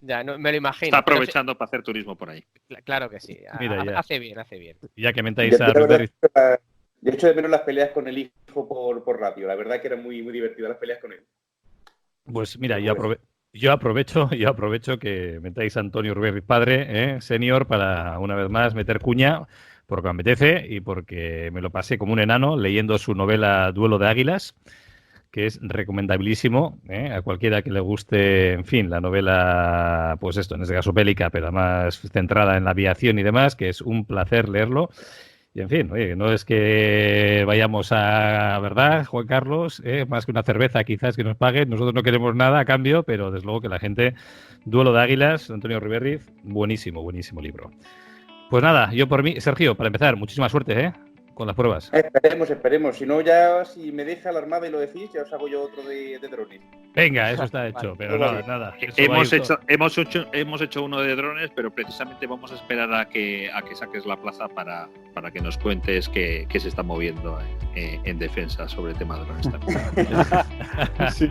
Ya, no, me lo imagino. Está aprovechando para hacer turismo por ahí. Claro que sí. Mira, hace bien. Ya que mentáis a Ruiberri. De hecho, de menos las peleas con el hijo por radio. La verdad que eran muy, muy divertidas las peleas con él. Pues mira, yo aprovecho que metáis a Antonio Ruiberri padre, senior, para una vez más meter cuña, porque me apetece y porque me lo pasé como un enano leyendo su novela Duelo de Águilas, que es recomendabilísimo a cualquiera que le guste, en fin, la novela, pues esto, en este caso bélica, pero más centrada en la aviación y demás, que es un placer leerlo. Y en fin, oye, no es que vayamos a, ¿verdad, Juan Carlos? Más que una cerveza quizás que nos paguen, nosotros no queremos nada a cambio, pero desde luego que la gente, Duelo de Águilas, Antonio Ruiberri, buenísimo libro. Pues nada, yo por mí, Sergio, para empezar, muchísima suerte, con las pruebas. Esperemos. Si no, ya si me deja la Armada y lo decís, ya os hago yo otro de drones. Venga, eso está hecho, pero nada. Hemos hecho uno de drones, pero precisamente vamos a esperar a que saques la plaza para que nos cuentes qué se está moviendo en defensa sobre el tema de drones también. Sí.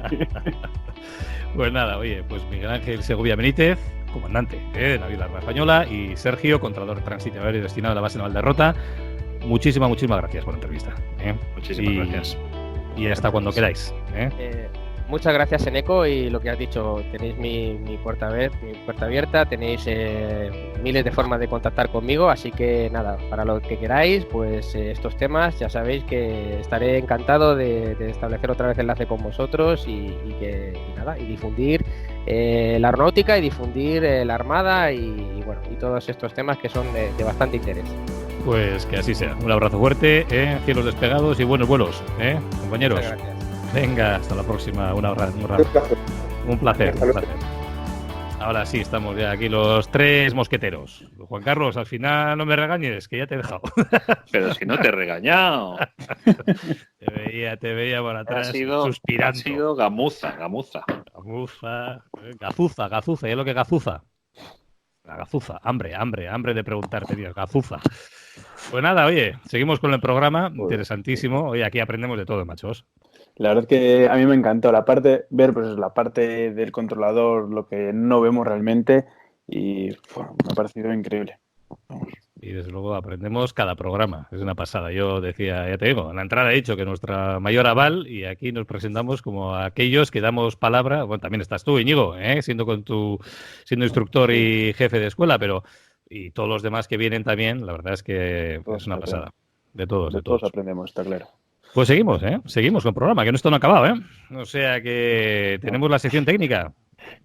Pues nada, oye, pues Miguel Ángel Segovia Benítez, comandante de la Armada Española, y Sergio, controlador transitorio destinado a la base naval de Rota. Muchísimas gracias por la entrevista. Muchísimas gracias. Y hasta cuando queráis. Muchas gracias, Eneco, y lo que has dicho, tenéis mi puerta abierta, tenéis miles de formas de contactar conmigo, así que nada, para lo que queráis, pues estos temas, ya sabéis que estaré encantado de establecer otra vez enlace con vosotros y difundir la aeronáutica y difundir la Armada y todos estos temas que son de bastante interés. Pues que así sea. Un abrazo fuerte, cielos despegados y buenos vuelos, compañeros. Muchas gracias. Venga, hasta la próxima. Un placer. Ahora sí, estamos ya aquí los tres mosqueteros. Juan Carlos, al final no me regañes, que ya te he dejado. Pero si no te he regañado. Te veía por atrás suspirando. Ha sido gamuza. Gazuza, ¿y es lo que gazuza? La gazuza, hambre de preguntarte, tío, gazuza. Pues nada, oye, seguimos con el programa, interesantísimo. Oye, aquí aprendemos de todo, machos. La verdad es que a mí me encantó la parte del controlador, lo que no vemos realmente, y me ha parecido increíble. Vamos. Y desde luego aprendemos cada programa, es una pasada. Yo decía, ya te digo, en la entrada he dicho que nuestra mayor aval, y aquí nos presentamos como aquellos que damos palabra. Bueno, también estás tú, Íñigo, siendo instructor y jefe de escuela, pero y todos los demás que vienen también, la verdad es que es una pasada. De todos aprendemos, está claro. Pues seguimos con el programa, que esto no ha acabado, O sea que tenemos la sección técnica.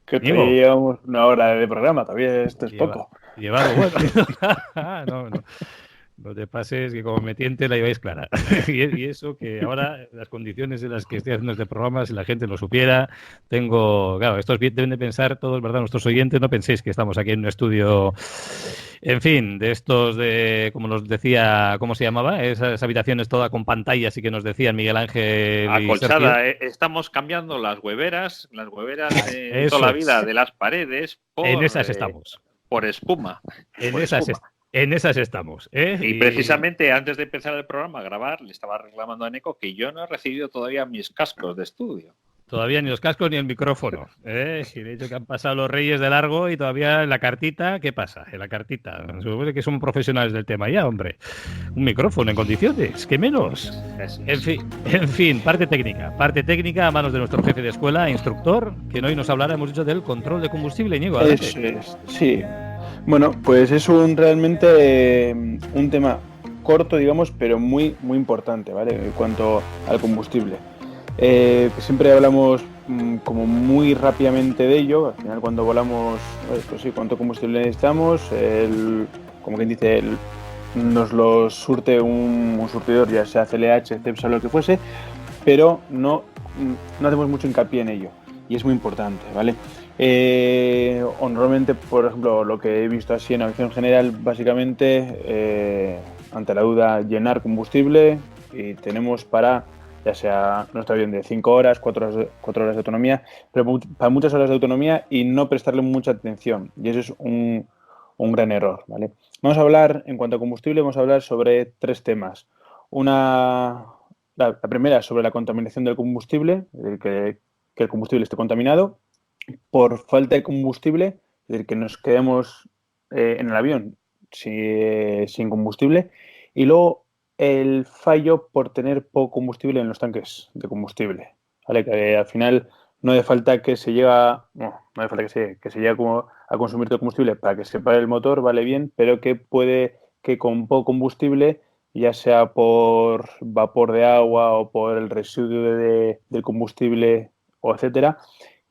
Que llevamos una hora de programa, todavía esto es poco. Llevado, bueno. No te pases, que como me tiente la lleváis clara. Y eso que ahora, las condiciones en las que estoy haciendo este programa, si la gente lo supiera, claro, estos deben de pensar todos, ¿verdad? Nuestros oyentes, no penséis que estamos aquí en un estudio, en fin, de estos como nos decía, ¿cómo se llamaba? Esas habitaciones todas con pantallas y que nos decían Miguel Ángel acolchada, estamos cambiando las hueveras de toda la vida de las paredes en esas estamos. Por espuma. En esas En esas estamos. Y precisamente antes de empezar el programa a grabar, le estaba reclamando a Neko que yo no he recibido todavía mis cascos de estudio. Todavía ni los cascos ni el micrófono. Si de hecho que han pasado los Reyes de largo y todavía en la cartita, ¿qué pasa? En la cartita. Supongo que somos profesionales del tema ya, hombre. Un micrófono en condiciones, ¿qué menos? En fin, parte técnica a manos de nuestro jefe de escuela, instructor, que hoy nos hablará, hemos dicho, del control de combustible, Íñigo. Eso es, sí. Bueno, pues es realmente un tema corto, digamos, pero muy, muy importante, ¿vale? En cuanto al combustible. Siempre hablamos como muy rápidamente de ello. Al final, cuando volamos, pues sí, cuánto combustible necesitamos, como quien dice, nos lo surte un surtidor, ya sea CLH, Cepsa o lo que fuese, pero no hacemos mucho hincapié en ello y es muy importante, ¿vale? O normalmente, por ejemplo, lo que he visto así en aviación general, básicamente, ante la duda, llenar combustible y tenemos para, ya sea nuestro avión de 5 horas, 4 horas de autonomía, pero para muchas horas de autonomía y no prestarle mucha atención. Y eso es un gran error, ¿vale? Vamos a hablar, en cuanto a combustible, vamos a hablar sobre 3 temas. La primera, sobre la contaminación del combustible, que el combustible esté contaminado por falta de combustible, es decir, que nos quedemos en el avión sin combustible, y luego el fallo por tener poco combustible en los tanques de combustible, ¿vale? Que al final no hace falta que se llegue a consumir todo combustible para que se pare el motor, vale bien, pero que puede que con poco combustible, ya sea por vapor de agua o por el residuo del combustible o etcétera,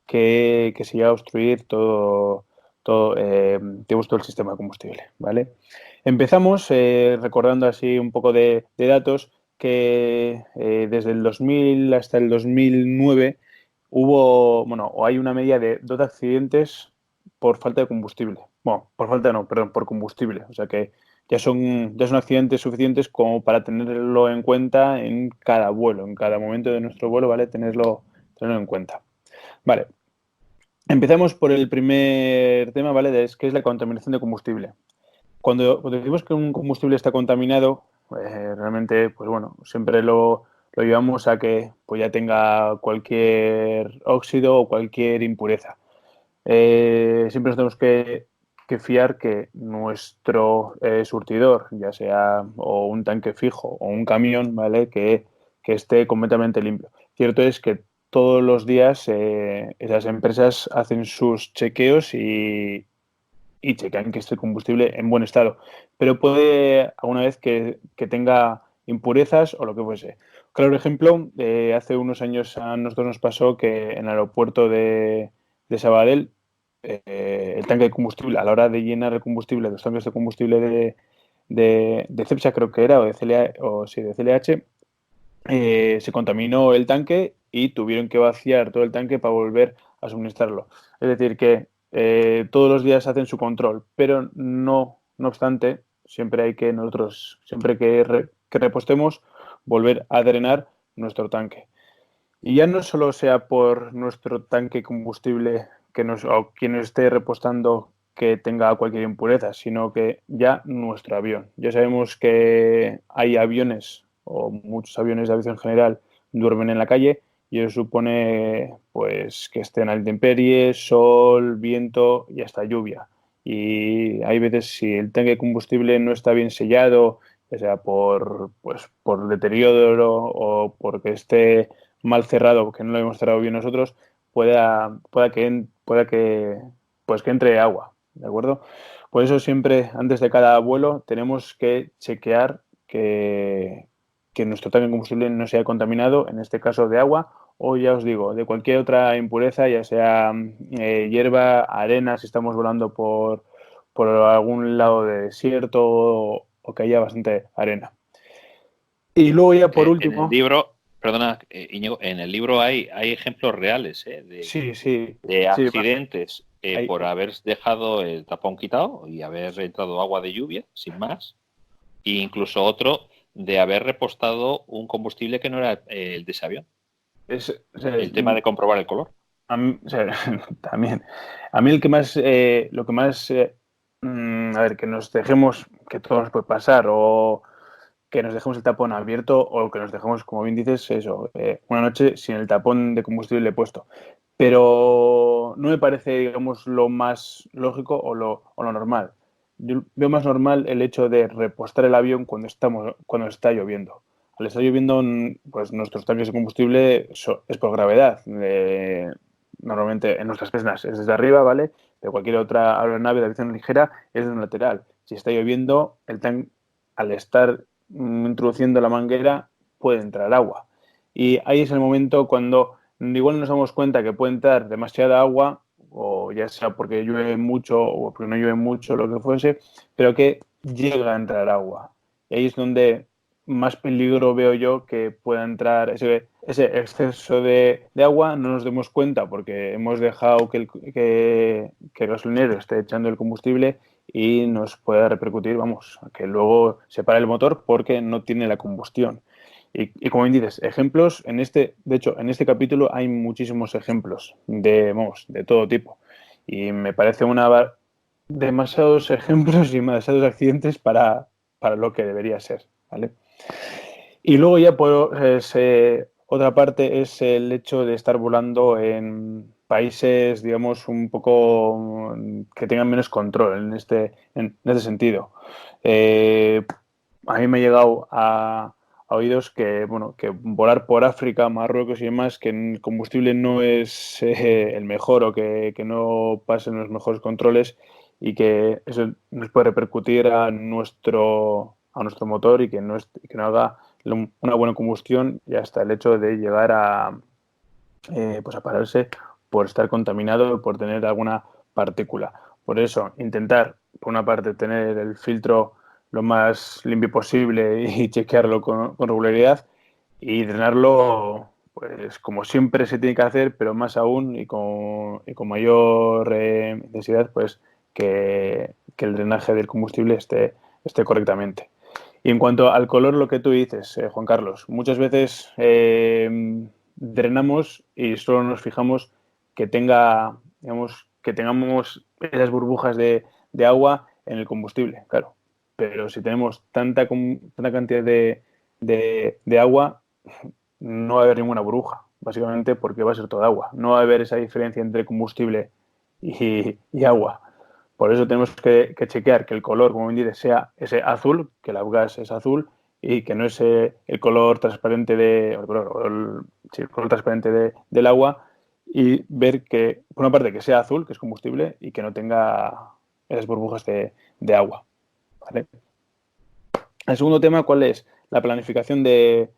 que se llega a obstruir todo el sistema de combustible, ¿vale? Empezamos recordando así un poco de datos que desde el 2000 hasta el 2009 hay una media de 12 accidentes por falta de combustible. Bueno, por combustible. O sea que ya son accidentes suficientes como para tenerlo en cuenta en cada vuelo, en cada momento de nuestro vuelo, ¿vale? Tenerlo en cuenta. Vale. Empezamos por el primer tema, ¿vale? Que es la contaminación de combustible. Cuando decimos que un combustible está contaminado, realmente, pues bueno, siempre lo llevamos a que pues ya tenga cualquier óxido o cualquier impureza. Siempre nos tenemos que fiar que nuestro surtidor, ya sea o un tanque fijo o un camión, ¿vale? Que esté completamente limpio. Cierto es que todos los días esas empresas hacen sus chequeos y chequean que esté el combustible en buen estado. Pero puede alguna vez que tenga impurezas o lo que fuese. Claro ejemplo, hace unos años a nosotros nos pasó que en el aeropuerto de Sabadell, el tanque de combustible, a la hora de llenar el combustible, los tanques de combustible de Cepsa creo que era, o de CLH, se contaminó el tanque y tuvieron que vaciar todo el tanque para volver a suministrarlo. Es decir, que todos los días hacen su control, pero no obstante, siempre que repostemos, volver a drenar nuestro tanque. Y ya no solo sea por nuestro tanque combustible o quien nos esté repostando que tenga cualquier impureza, sino que ya nuestro avión. Ya sabemos que hay aviones o muchos aviones de aviación general duermen en la calle y eso supone pues que estén a la intemperie, sol, viento y hasta lluvia. Y hay veces si el tanque de combustible no está bien sellado, ya sea por deterioro o porque esté mal cerrado, que no lo hemos cerrado bien nosotros, pueda que entre agua, ¿de acuerdo? Por eso siempre, antes de cada vuelo, tenemos que chequear que nuestro tanque de combustible no sea contaminado, en este caso de agua, o ya os digo, de cualquier otra impureza, ya sea hierba, arena, si estamos volando por algún lado de desierto o que haya bastante arena. Y luego ya por último... En el libro, perdona, Íñigo, en el libro hay ejemplos reales de accidentes por haber dejado el tapón quitado y haber entrado agua de lluvia, sin más, e incluso otro de haber repostado un combustible que no era el de ese avión. El tema de comprobar el color. También. A mí lo que más que nos dejemos que todo nos puede pasar, o que nos dejemos el tapón abierto, o que nos dejemos, como bien dices, eso, una noche sin el tapón de combustible puesto. Pero no me parece, digamos, lo más lógico o lo normal. Yo veo más normal el hecho de repostar el avión cuando está lloviendo. Al estar lloviendo, pues nuestros tanques de combustible es por gravedad. Normalmente en nuestras piernas es desde arriba, ¿vale? De cualquier otra aeronave de aviación ligera es desde un lateral. Si está lloviendo, el tanque, al estar introduciendo la manguera, puede entrar agua. Y ahí es el momento cuando igual nos damos cuenta que puede entrar demasiada agua, o ya sea porque llueve mucho o porque no llueve mucho, lo que fuese, pero que llega a entrar agua. Y ahí es donde más peligro veo yo que pueda entrar ese exceso de agua, no nos demos cuenta porque hemos dejado que el gasolinero esté echando el combustible y nos pueda repercutir, vamos, a que luego se pare el motor porque no tiene la combustión. Y como bien dices, ejemplos, de hecho, en este capítulo hay muchísimos ejemplos de todo tipo. Y me parece demasiados ejemplos y demasiados accidentes para lo que debería ser, ¿vale? Y luego ya otra parte es el hecho de estar volando en países, digamos, un poco que tengan menos control en este sentido. A mí me ha llegado a oídos que volar por África, Marruecos y demás, que el combustible no es el mejor, o que no pasen los mejores controles, y que eso nos puede repercutir a nuestro motor, y que no haga una buena combustión, y hasta el hecho de llegar a pararse por estar contaminado, por tener alguna partícula. Por eso, intentar, por una parte, tener el filtro lo más limpio posible y chequearlo con regularidad, y drenarlo, pues como siempre se tiene que hacer, pero más aún y con mayor intensidad, pues que el drenaje del combustible esté correctamente. Y en cuanto al color, lo que tú dices, Juan Carlos, muchas veces drenamos y solo nos fijamos que tengamos esas burbujas de agua en el combustible, claro. Pero si tenemos tanta cantidad de agua, no va a haber ninguna burbuja, básicamente porque va a ser toda agua. No va a haber esa diferencia entre combustible y agua. Por eso tenemos que chequear que el color, como bien dices, sea ese azul, que el gas es azul, y que no es el color transparente el color transparente del agua, y ver que, por una parte, que sea azul, que es combustible, y que no tenga esas burbujas de agua. ¿Vale? El segundo tema, ¿cuál es? La planificación del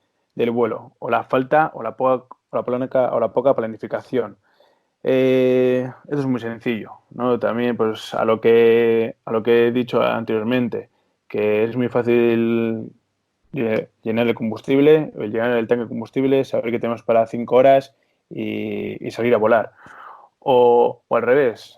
vuelo, o la falta, o la poca planificación. Esto es muy sencillo, ¿no? También, pues, a lo que he dicho anteriormente, que es muy fácil llenar el combustible, llenar el tanque de combustible, saber que tenemos para 5 horas y salir a volar. O al revés,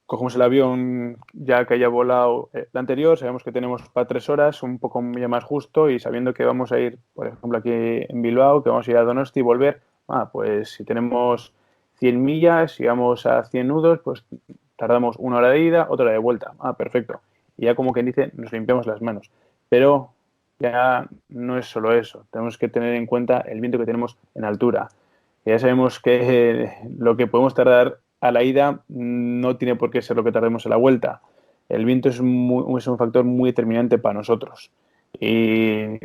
cogemos el avión ya que haya volado el anterior, sabemos que tenemos para 3 horas, un poco ya más justo, y sabiendo que vamos a ir, por ejemplo, aquí en Bilbao, que vamos a ir a Donosti y volver, pues si tenemos 100 millas y vamos a 100 nudos, pues tardamos 1 hora de ida, otra hora de vuelta. Perfecto. Y ya, como quien dice, nos limpiamos las manos. Pero ya no es solo eso. Tenemos que tener en cuenta el viento que tenemos en altura. Ya sabemos que lo que podemos tardar a la ida no tiene por qué ser lo que tardemos a la vuelta. El viento es un factor muy determinante para nosotros. Y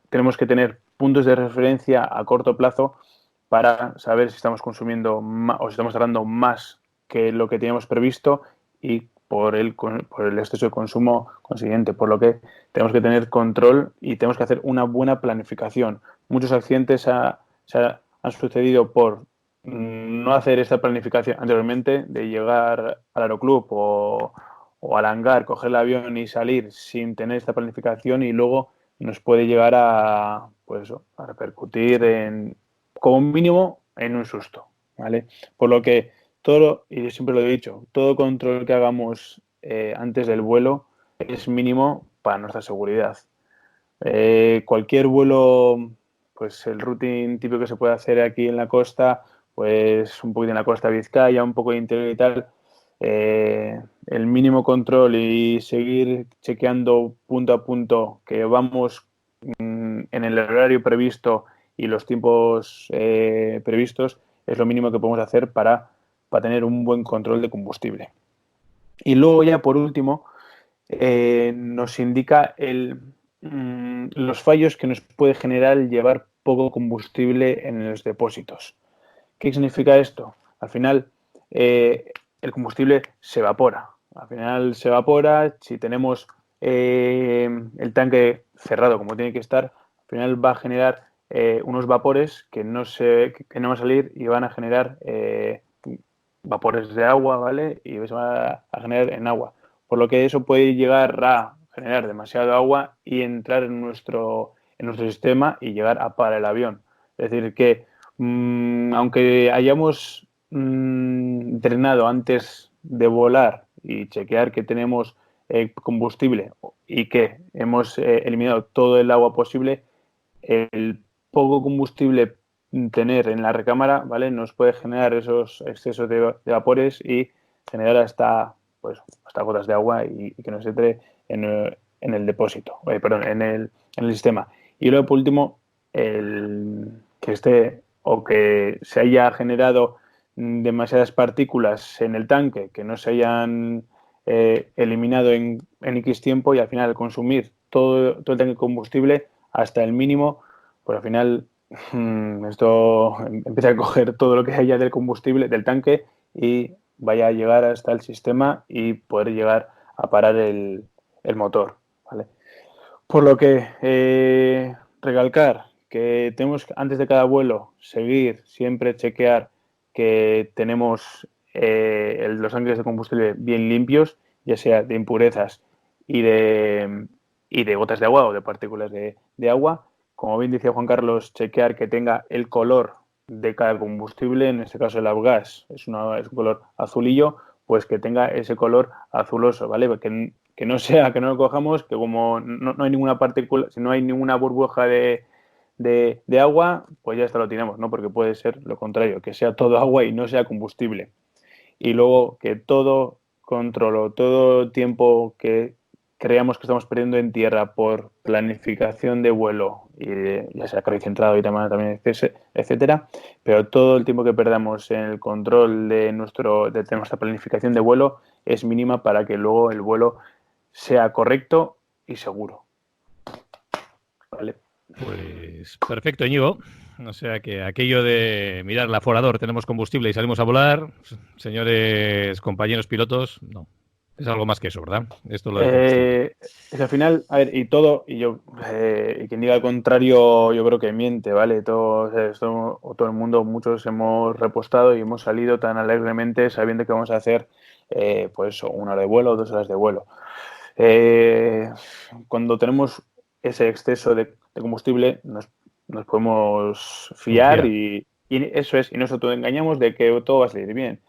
tenemos que tener puntos de referencia a corto plazo para saber si estamos consumiendo más, o si estamos tardando más que lo que teníamos previsto, y por el exceso de consumo consiguiente. Por lo que tenemos que tener control y tenemos que hacer una buena planificación. Muchos accidentes han sucedido por no hacer esta planificación anteriormente, de llegar al aeroclub o al hangar, coger el avión y salir sin tener esta planificación, y luego nos puede llegar a repercutir como mínimo en un susto, ¿vale? Por lo que y siempre lo he dicho, todo control que hagamos antes del vuelo es mínimo para nuestra seguridad. Cualquier vuelo, pues el routing típico que se puede hacer aquí en la costa, pues un poquito en la costa de Vizcaya, un poco de interior y tal, el mínimo control y seguir chequeando punto a punto que vamos en el horario previsto y los tiempos previstos, es lo mínimo que podemos hacer para tener un buen control de combustible. Y luego ya por último nos indica los fallos que nos puede generar el llevar poco combustible en los depósitos. ¿Qué significa esto? Al final el combustible se evapora. Al final se evapora, si tenemos el tanque cerrado como tiene que estar, al final va a generar unos vapores que no van a salir y van a generar vapores de agua, ¿vale? Y se van a generar en agua. Por lo que eso puede llegar a generar demasiado agua y entrar en nuestro sistema y llegar a parar el avión. Es decir, que aunque hayamos entrenado antes de volar y chequear que tenemos combustible y que hemos eliminado todo el agua posible, el poco combustible tener en la recámara, ¿vale? Nos puede generar esos excesos de vapores y generar hasta gotas de agua y que nos entre en el depósito, en el sistema. Y luego, por último, que esté o que se haya generado demasiadas partículas en el tanque que no se hayan eliminado en X tiempo, y al final al consumir todo el tanque de combustible hasta el mínimo, pues al final esto empieza a coger todo lo que haya del combustible del tanque y vaya a llegar hasta el sistema y poder llegar a parar el motor, ¿vale? Por lo que recalcar que tenemos antes de cada vuelo seguir, siempre chequear que tenemos los tanques de combustible bien limpios, ya sea de impurezas y de gotas de agua o de partículas de agua. Como bien decía Juan Carlos, chequear que tenga el color de cada combustible, en este caso el avgas es un color azulillo, pues que tenga ese color azuloso, ¿vale? Que no sea, que no lo cojamos, que como no hay ninguna partícula, si no hay ninguna burbuja de agua, pues ya lo tenemos, ¿no? Porque puede ser lo contrario, que sea todo agua y no sea combustible. Y luego que todo control, todo tiempo que creamos que estamos perdiendo en tierra por planificación de vuelo, y ya sea carril centrado y también, etcétera, pero todo el tiempo que perdamos en el control de nuestra planificación de vuelo es mínima para que luego el vuelo sea correcto y seguro. Vale. Pues perfecto, Íñigo. O sea que aquello de mirar el aforador, tenemos combustible y salimos a volar, señores compañeros pilotos, no. Es algo más que eso, ¿verdad? Esto lo es al final, a ver, y quien diga el contrario, yo creo que miente, ¿vale? Todo el mundo, muchos hemos repostado y hemos salido tan alegremente sabiendo que vamos a hacer, pues 1 hora de vuelo o 2 horas de vuelo. Cuando tenemos ese exceso de combustible, nos podemos fiar y eso es, y nosotros engañamos de que todo va a salir bien.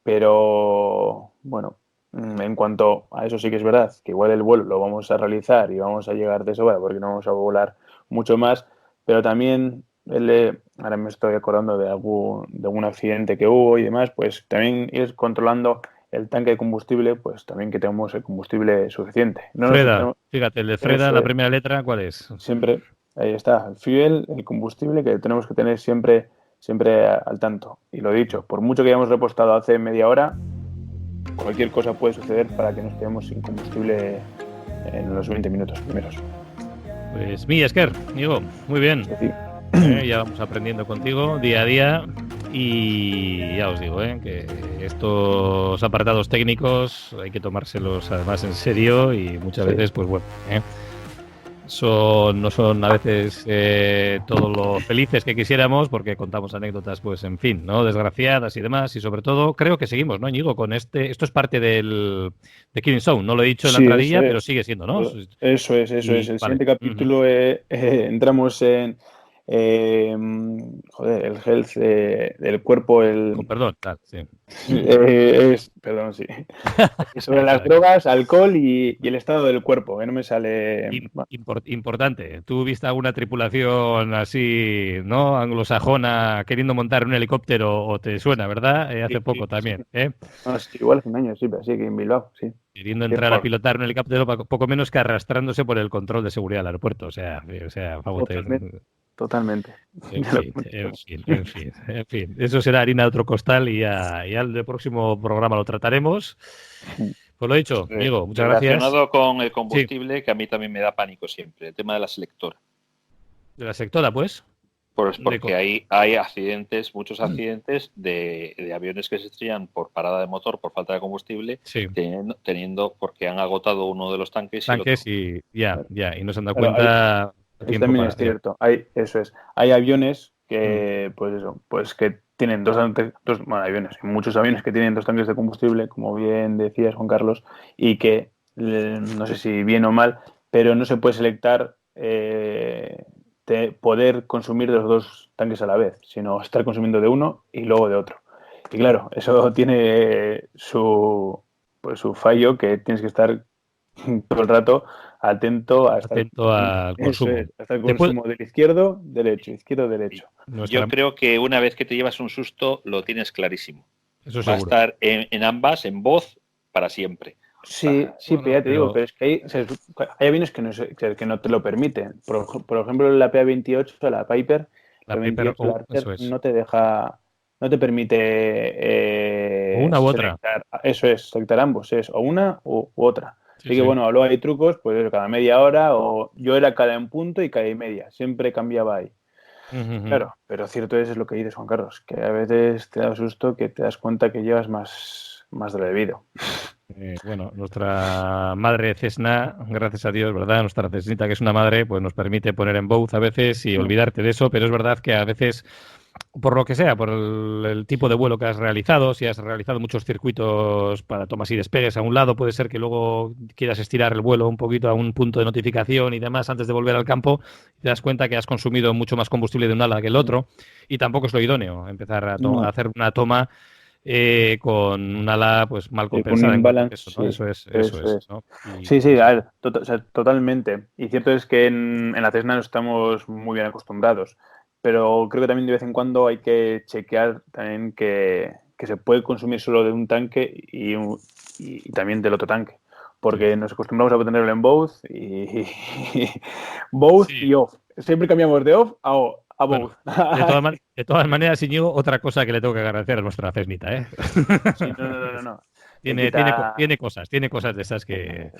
Pero, bueno, en cuanto a eso sí que es verdad, que igual el vuelo lo vamos a realizar y vamos a llegar de sobra porque no vamos a volar mucho más, pero también, ahora me estoy acordando de algún accidente que hubo y demás, pues también ir controlando el tanque de combustible, pues también que tengamos el combustible suficiente. Fíjate, el de Freda, la primera letra, ¿cuál es? Siempre, ahí está, el fuel, el combustible que tenemos que tener siempre al tanto. Y lo dicho, por mucho que hayamos repostado hace media hora, cualquier cosa puede suceder para que nos quedemos sin combustible en los 20 minutos primeros. Pues Esker, Íñigo, muy bien. Sí. Ya vamos aprendiendo contigo día a día y ya os digo que estos apartados técnicos hay que tomárselos además en serio y muchas veces, pues bueno, no son a veces todo lo felices que quisiéramos porque contamos anécdotas, pues en fin, ¿no? Desgraciadas y demás, y sobre todo creo que seguimos, ¿no, Íñigo? Con esto es parte de Killing Zone, no lo he dicho en la entradilla, pero sigue siendo, ¿no? Eso es. El siguiente capítulo entramos en el health del cuerpo, perdón, claro, sí. Perdón, sí. Sobre las drogas, alcohol y el estado del cuerpo, que no me sale... Importante. ¿Tú viste alguna tripulación así, ¿no? Anglosajona queriendo montar un helicóptero o te suena, ¿verdad? Hace poco también, ¿eh? No, sí, igual hace un año, sí, pero sí, que en Bilbao, sí. Queriendo entrar a pilotar un helicóptero poco menos que arrastrándose por el control de seguridad del aeropuerto. O sea, Totalmente. En fin. Eso será harina de otro costal y ya el próximo programa lo trataremos. Pues lo dicho, Diego, muchas gracias. Relacionado con el combustible, que a mí también me da pánico siempre, el tema de la selectora. ¿De la sectora, pues? Porque hay accidentes, muchos accidentes de aviones que se estrellan por parada de motor, por falta de combustible, teniendo porque han agotado uno de los tanques y y no se han dado cuenta. Eso también es cierto. Hay aviones que, pues que tienen aviones, muchos aviones que tienen 2 tanques de combustible, como bien decías, Juan Carlos, y que, no sé si bien o mal, pero no se puede selectar poder consumir de los 2 tanques a la vez, sino estar consumiendo de uno y luego de otro. Y claro, eso tiene su fallo, que tienes que estar todo el rato atento al consumo. Hasta el consumo del izquierdo, derecho. Yo creo que una vez que te llevas un susto, lo tienes clarísimo. Eso va a estar en ambas, en voz, para siempre. Sí, pero ya te digo, pero es que hay aviones que no te lo permiten. Por ejemplo, la PA-28, la Piper, no te deja, no te permite una u otra. Selectar ambos, o una u otra. Así que bueno, luego hay trucos, pues cada media hora, o yo era cada en punto y cada y media, siempre cambiaba ahí. Claro, pero cierto es lo que dices, Juan Carlos, que a veces te da susto que te das cuenta que llevas más de lo debido. Bueno, nuestra madre Cessna, gracias a Dios, ¿verdad? Nuestra Cessnita, que es una madre, pues nos permite poner en both a veces y olvidarte de eso, pero es verdad que a veces, por lo que sea, por el tipo de vuelo que has realizado, si has realizado muchos circuitos para tomas y despegues a un lado, puede ser que luego quieras estirar el vuelo un poquito a un punto de notificación y demás antes de volver al campo, y te das cuenta que has consumido mucho más combustible de un ala que el otro, y tampoco es lo idóneo empezar a hacer una toma con un ala pues mal compensada. Eso es. ¿no? Sí, a ver, totalmente. Y cierto es que en la Cessna no estamos muy bien acostumbrados, pero creo que también de vez en cuando hay que chequear también que se puede consumir solo de un tanque y también del otro tanque, porque nos acostumbramos a tenerlo en both y off. Siempre cambiamos de off a off. Bueno, de todas maneras, Íñigo, otra cosa que le tengo que agradecer a nuestra Cessnita, ¿eh? Sí, no. Tiene cosas de esas que...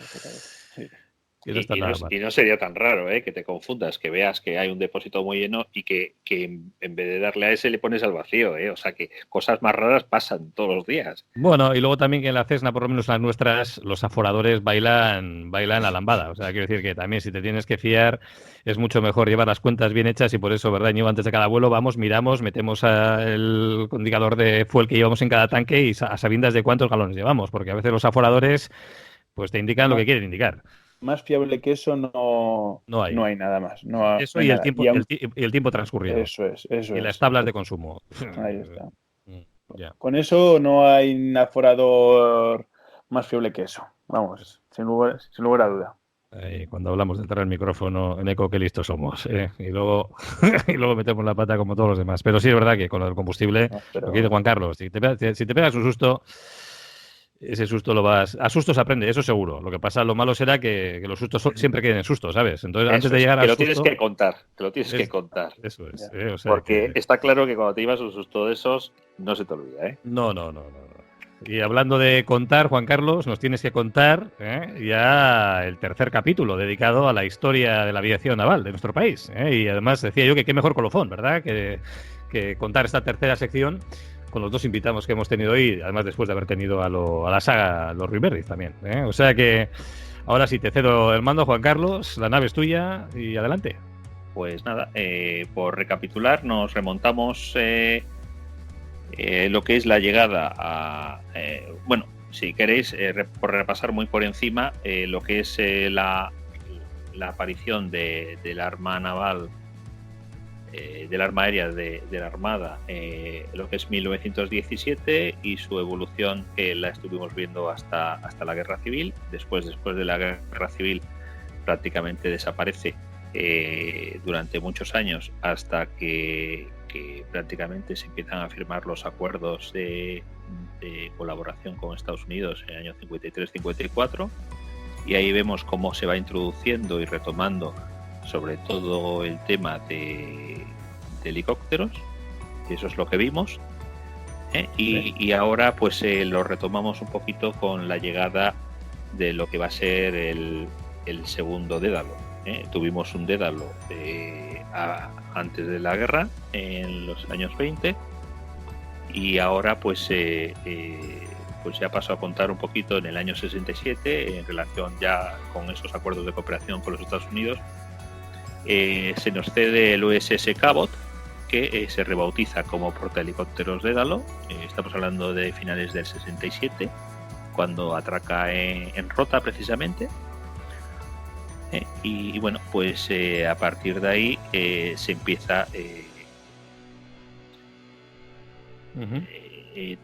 Y no sería tan raro que te confundas, que veas que hay un depósito muy lleno y que en vez de darle a ese le pones al vacío. O sea que cosas más raras pasan todos los días. Bueno, y luego también que en la Cessna, por lo menos las nuestras, los aforadores bailan la lambada. O sea, quiero decir que también si te tienes que fiar es mucho mejor llevar las cuentas bien hechas y por eso, ¿verdad, Íñigo? Antes de cada vuelo miramos, metemos el indicador de fuel que llevamos en cada tanque y a sabiendas de cuántos galones llevamos, porque a veces los aforadores pues te indican lo que quieren indicar. Más fiable que eso no hay nada más. Eso y el tiempo transcurrido. Eso es. Y las tablas de consumo. Ahí está. Con eso no hay un aforador más fiable que eso. Vamos, sin lugar a duda. Cuando hablamos de entrar al micrófono en eco, qué listos somos. Y luego metemos la pata como todos los demás. Pero sí es verdad que con el combustible, lo que dice Juan Carlos, si te pegas un susto... Ese susto a sustos se aprende, eso seguro. Lo que pasa, lo malo será que los sustos siempre queden sustos, ¿sabes? Entonces, antes de llegar al susto... Te lo tienes que contar. Eso es. Porque está claro que cuando te llevas un susto de esos, no se te olvida, ¿eh? No. Y hablando de contar, Juan Carlos, nos tienes que contar ya el tercer capítulo dedicado a la historia de la aviación naval de nuestro país. Y además decía yo que qué mejor colofón, ¿verdad? Que contar esta tercera sección con los 2 invitados que hemos tenido hoy, además después de haber tenido a la saga los Ruiberris también. O sea que ahora sí te cedo el mando, Juan Carlos, la nave es tuya y adelante. Pues nada, por recapitular, nos remontamos lo que es la llegada a... bueno, si queréis, por repasar muy por encima lo que es la aparición de la Armada Naval del arma aérea de la Armada, lo que es 1917 y su evolución que la estuvimos viendo hasta la Guerra Civil. Después de la Guerra Civil prácticamente desaparece durante muchos años hasta que prácticamente se empiezan a firmar los acuerdos de colaboración con Estados Unidos en el año 53-54, y ahí vemos cómo se va introduciendo y retomando sobre todo el tema de helicópteros, y eso es lo que vimos, y ahora pues lo retomamos un poquito con la llegada de lo que va a ser el segundo Dédalo. Tuvimos un Dédalo antes de la guerra, en los años 20, y ahora pues ya paso a contar un poquito en el año 67 en relación ya con esos acuerdos de cooperación con los Estados Unidos. Se nos cede el USS Cabot, que se rebautiza como portahelicópteros Dédalo. Estamos hablando de finales del 67, cuando atraca en Rota precisamente. Y bueno, pues a partir de ahí se empieza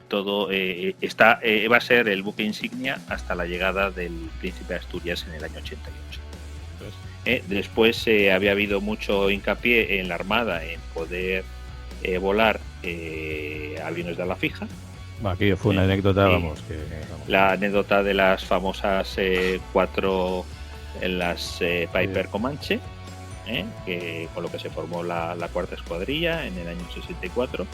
todo. Va a ser el buque insignia hasta la llegada del Príncipe de Asturias en el año 88. Después había habido mucho hincapié en la Armada en poder volar aviones de ala fija. Aquello fue una anécdota, vamos. La anécdota de las famosas 4 en las Piper Comanche, con lo que se formó la cuarta escuadrilla en el año 64.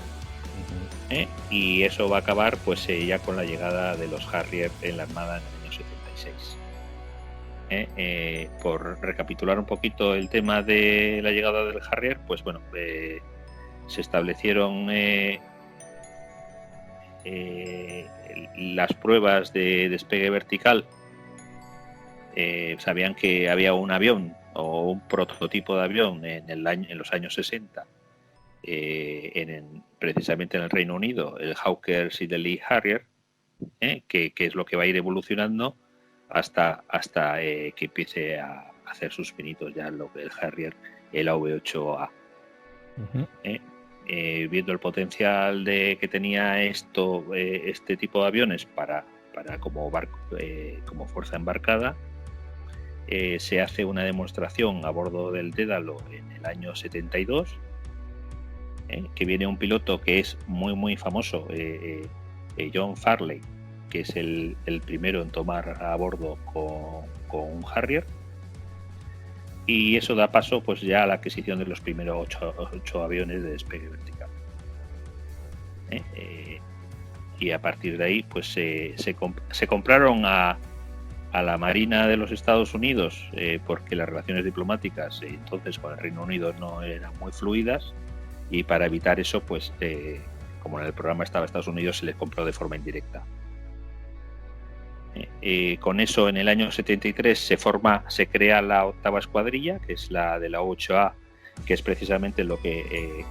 Y eso va a acabar pues ya con la llegada de los Harrier en la Armada en el año 76. Por recapitular un poquito el tema de la llegada del Harrier, pues bueno, se establecieron las pruebas de despegue vertical. Sabían que había un avión o un prototipo de avión en los años 60, precisamente en el Reino Unido, el Hawker Siddeley Harrier, que es lo que va a ir evolucionando hasta que empiece a hacer sus pinitos ya lo que el Harrier, el AV8A. Viendo el potencial que tenía este tipo de aviones para como fuerza embarcada, se hace una demostración a bordo del Dédalo en el año 72, que viene un piloto que es muy muy famoso, John Farley, que es el primero en tomar a bordo con un Harrier, y eso da paso pues ya a la adquisición de los primeros 8 aviones de despegue vertical. Y a partir de ahí pues se compraron a la Marina de los Estados Unidos, porque las relaciones diplomáticas entonces con el Reino Unido no eran muy fluidas, y para evitar eso pues como en el programa estaba Estados Unidos, se les compró de forma indirecta. Con eso en el año 73 se crea la octava escuadrilla, que es la de la 8A, que es precisamente la que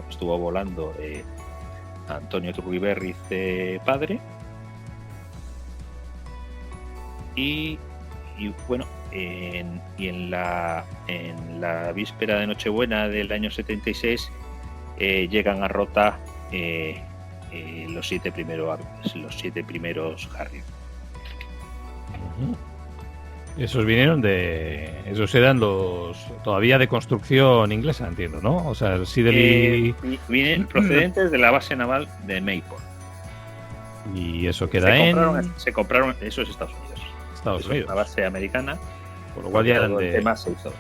estuvo volando Antonio Turriberriz padre. Y bueno, en la víspera de Nochebuena del año 76 llegan a Rota los 7 primeros Harrier. Esos eran los todavía de construcción inglesa, entiendo, ¿no? O sea, el Siddeley vienen procedentes de la base naval de Mayport. Y eso queda se compraron, eso es Estados Unidos. Una base americana, por lo cual ya eran el tema se hizo.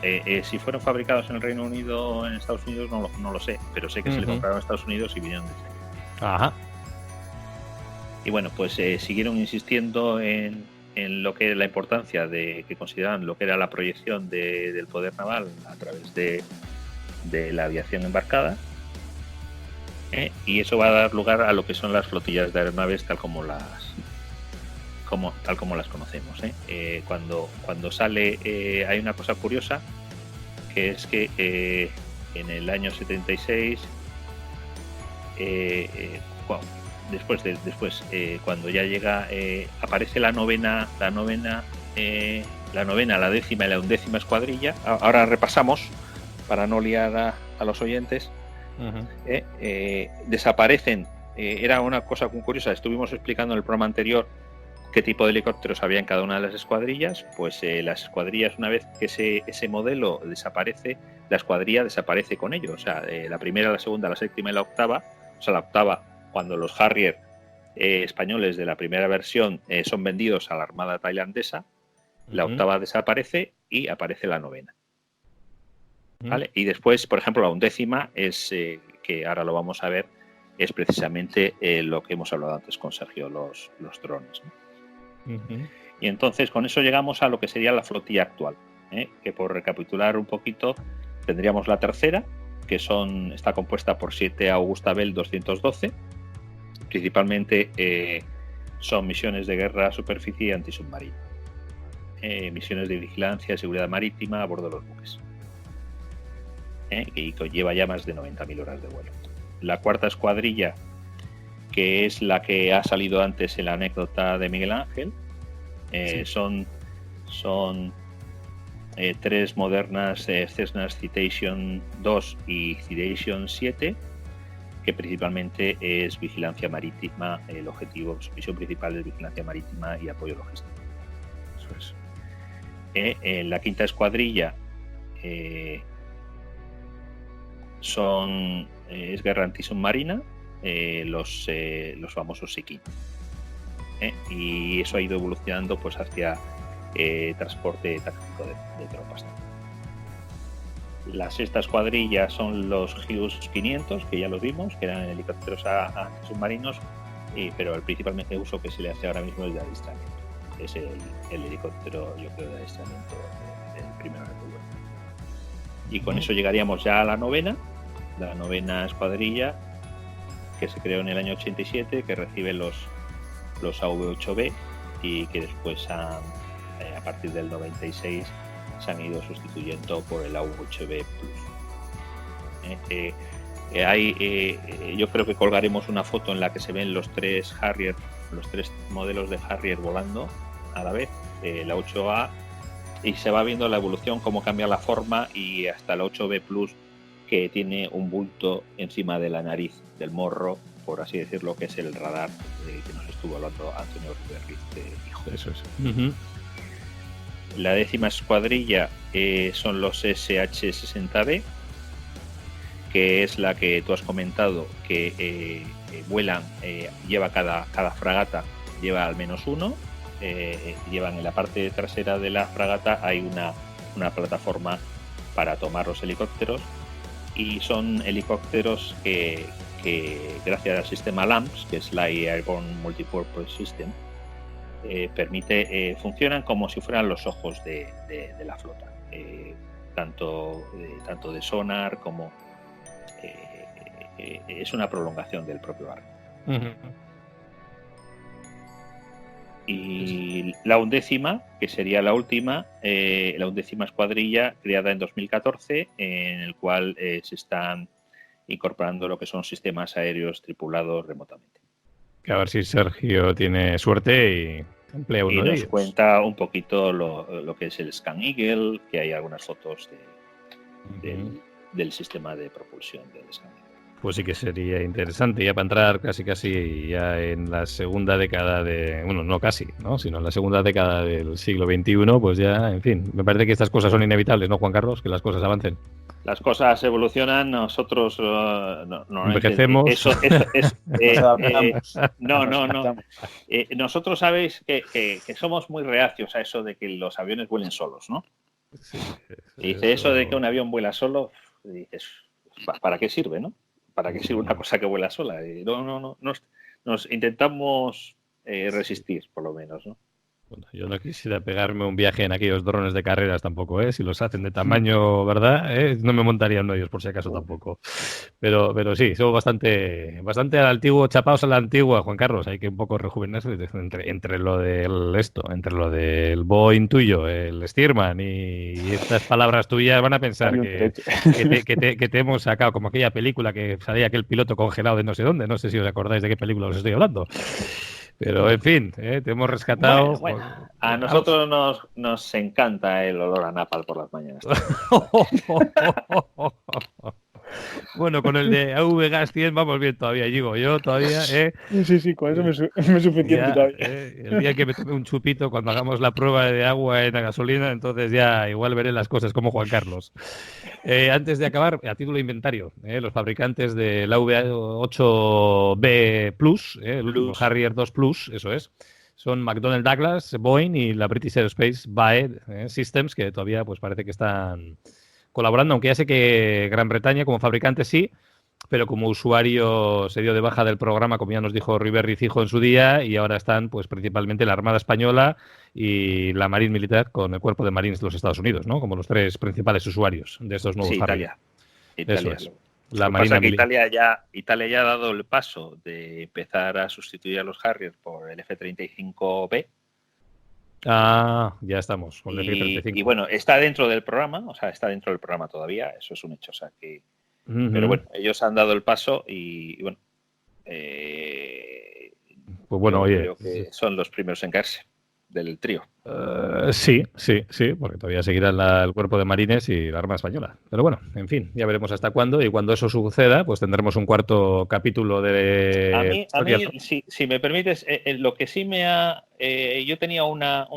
Si fueron fabricados en el Reino Unido o en Estados Unidos no lo sé, pero sé que se le compraron a Estados Unidos y vinieron desde ahí. Ajá. Y bueno, pues siguieron insistiendo en lo que era la importancia de que consideraban lo que era la proyección del poder naval a través de la aviación embarcada, y eso va a dar lugar a lo que son las flotillas de aeronaves tal como las conocemos. Cuando sale hay una cosa curiosa, que es que en el año 76 después cuando ya llega aparece la novena, la décima y la 11ª escuadrilla. Ahora repasamos para no liar a los oyentes, desaparecen. Era una cosa muy curiosa, estuvimos explicando en el programa anterior qué tipo de helicópteros había en cada una de las escuadrillas. Pues las escuadrillas, una vez que ese modelo desaparece, la escuadrilla desaparece con ello. O sea, la primera, la segunda, la séptima y la octava. O sea, la octava, cuando los Harrier españoles de la primera versión son vendidos a la Armada tailandesa, la octava desaparece y aparece la novena. ¿Vale? Y después, por ejemplo, la undécima es, que ahora lo vamos a ver, es precisamente lo que hemos hablado antes con Sergio, los drones, ¿no? Y entonces con eso llegamos a lo que sería la flotilla actual, que por recapitular un poquito, tendríamos la tercera, que está compuesta por 7 Augusta Bell 212, principalmente son misiones de guerra, superficie y antisubmarina, misiones de vigilancia y seguridad marítima a bordo de los buques, y que lleva ya más de 90.000 horas de vuelo. La cuarta escuadrilla, que es la que ha salido antes en la anécdota de Miguel Ángel, son 3 modernas Cessna Citation 2 y Citation 7, que principalmente es vigilancia marítima. El objetivo, su misión principal es vigilancia marítima y apoyo logístico. Eso es. En la quinta escuadrilla es guerra antisubmarina, los famosos Sikin, y eso ha ido evolucionando pues hacia transporte táctico de tropas. La sexta escuadrilla son los Hughes 500, que ya los vimos, que eran helicópteros antisubmarinos, pero el principal uso que se le hace ahora mismo es de adiestramiento. Es el helicóptero, yo creo, de adiestramiento del primero de vuelo. Y con eso llegaríamos ya a la novena escuadrilla, que se creó en el año 87, que recibe los AV-8B y que después a partir del 96 se han ido sustituyendo por el AV-8B Plus. Yo creo que colgaremos una foto en la que se ven los 3 Harrier, los 3 modelos de Harrier volando a la vez, la 8A, y se va viendo la evolución, cómo cambia la forma, y hasta la 8B Plus, que tiene un bulto encima de la nariz, del morro, por así decirlo, que es el radar que nos estuvo hablando Antonio Ruberriz, hijo. Eso es. La décima escuadrilla son los SH-60B, que es la que tú has comentado, que vuelan, lleva cada fragata, lleva al menos uno, llevan en la parte trasera de la fragata hay una plataforma para tomar los helicópteros, y son helicópteros que gracias al sistema LAMPS, que es Light Airborne Multipurpose System, funcionan como si fueran los ojos de la flota, tanto de sonar como es una prolongación del propio barco. Y la undécima, que sería la última, la undécima escuadrilla, creada en 2014, en el cual se están incorporando lo que son sistemas aéreos tripulados remotamente. Que a ver si Sergio tiene suerte y emplea uno de ellos. Y nos cuenta un poquito lo que es el Scan Eagle, que hay algunas fotos del sistema de propulsión del Scan Eagle. Pues sí que sería interesante, ya para entrar casi ya en la segunda década no casi, ¿no? Sino en la segunda década del siglo XXI, pues ya, en fin, me parece que estas cosas son inevitables, ¿no, Juan Carlos? Que las cosas avancen. Las cosas evolucionan, nosotros no envejecemos. No. Nosotros sabéis que somos muy reacios a eso de que los aviones vuelen solos, ¿no? Sí, dice eso de que un avión vuela solo, dices, ¿para qué sirve, no? ¿Para qué sirve una cosa que vuela sola? No. Nos intentamos resistir, por lo menos, ¿no? Bueno, yo no quisiera pegarme un viaje en aquellos drones de carreras tampoco, si los hacen de tamaño, ¿verdad? No me montaría en ellos por si acaso tampoco. Pero sí, somos bastante al antiguo, chapados a la antigua, Juan Carlos. Hay que un poco rejuvenecerse entre lo del Boeing tuyo, el Stearman y estas palabras tuyas van a pensar que te hemos sacado como aquella película que salía aquel piloto congelado de no sé dónde. No sé si os acordáis de qué película os estoy hablando. Pero, en fin, te hemos rescatado. Bueno. A nosotros nos encanta el olor a napal por las mañanas. Bueno, con el de AV Gas 100 vamos bien todavía, digo yo todavía. Sí, con eso me es suficiente todavía. El día que me tome un chupito cuando hagamos la prueba de agua en la gasolina, entonces ya igual veré las cosas como Juan Carlos. Antes de acabar, a título de inventario, los fabricantes del AV8B Plus, el último Harrier 2 Plus, eso es, son McDonnell Douglas, Boeing y la British Aerospace BAE Systems, que todavía pues parece que están colaborando, aunque ya sé que Gran Bretaña como fabricante sí, pero como usuario se dio de baja del programa, como ya nos dijo River Fijo en su día, y ahora están pues principalmente la Armada Española y la Marine Militar con el Cuerpo de Marines de los Estados Unidos, ¿no? Como los tres principales usuarios de estos nuevos Harrier. Italia. Eso es. La Marina que Italia ya ha dado el paso de empezar a sustituir a los Harrier por el F-35B. Ah, ya estamos con el F-35. Y bueno, está dentro del programa, todavía, eso es un hecho, o sea que... Pero bueno, ellos han dado el paso y bueno... pues bueno, oye... Creo que son los primeros en caerse del trío. Sí, porque todavía seguirá el Cuerpo de Marines y la Armada Española. Pero bueno, en fin, ya veremos hasta cuándo, y cuando eso suceda, pues tendremos un cuarto capítulo de... A mí si me permites, lo que sí me ha... yo tenía una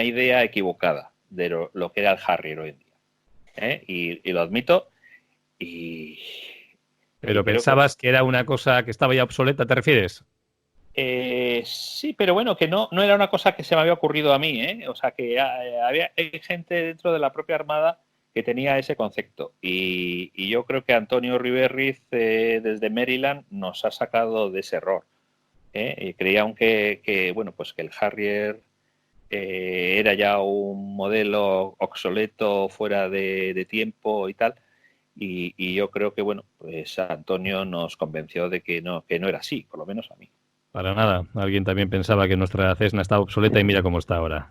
idea equivocada de lo que era el Harrier hoy en día. Y lo admito. Pero pensabas que era una cosa que estaba ya obsoleta, ¿te refieres? Sí, pero bueno, que no era una cosa que se me había ocurrido a mí, O sea, que había gente dentro de la propia Armada que tenía ese concepto. Y yo creo que Antonio Riverriz, desde Maryland, nos ha sacado de ese error. Y creían que el Harrier era ya un modelo obsoleto, fuera de tiempo y tal. Y yo creo que, pues Antonio nos convenció de que no era así, por lo menos a mí. Para nada. Alguien también pensaba que nuestra Cessna estaba obsoleta y mira cómo está ahora.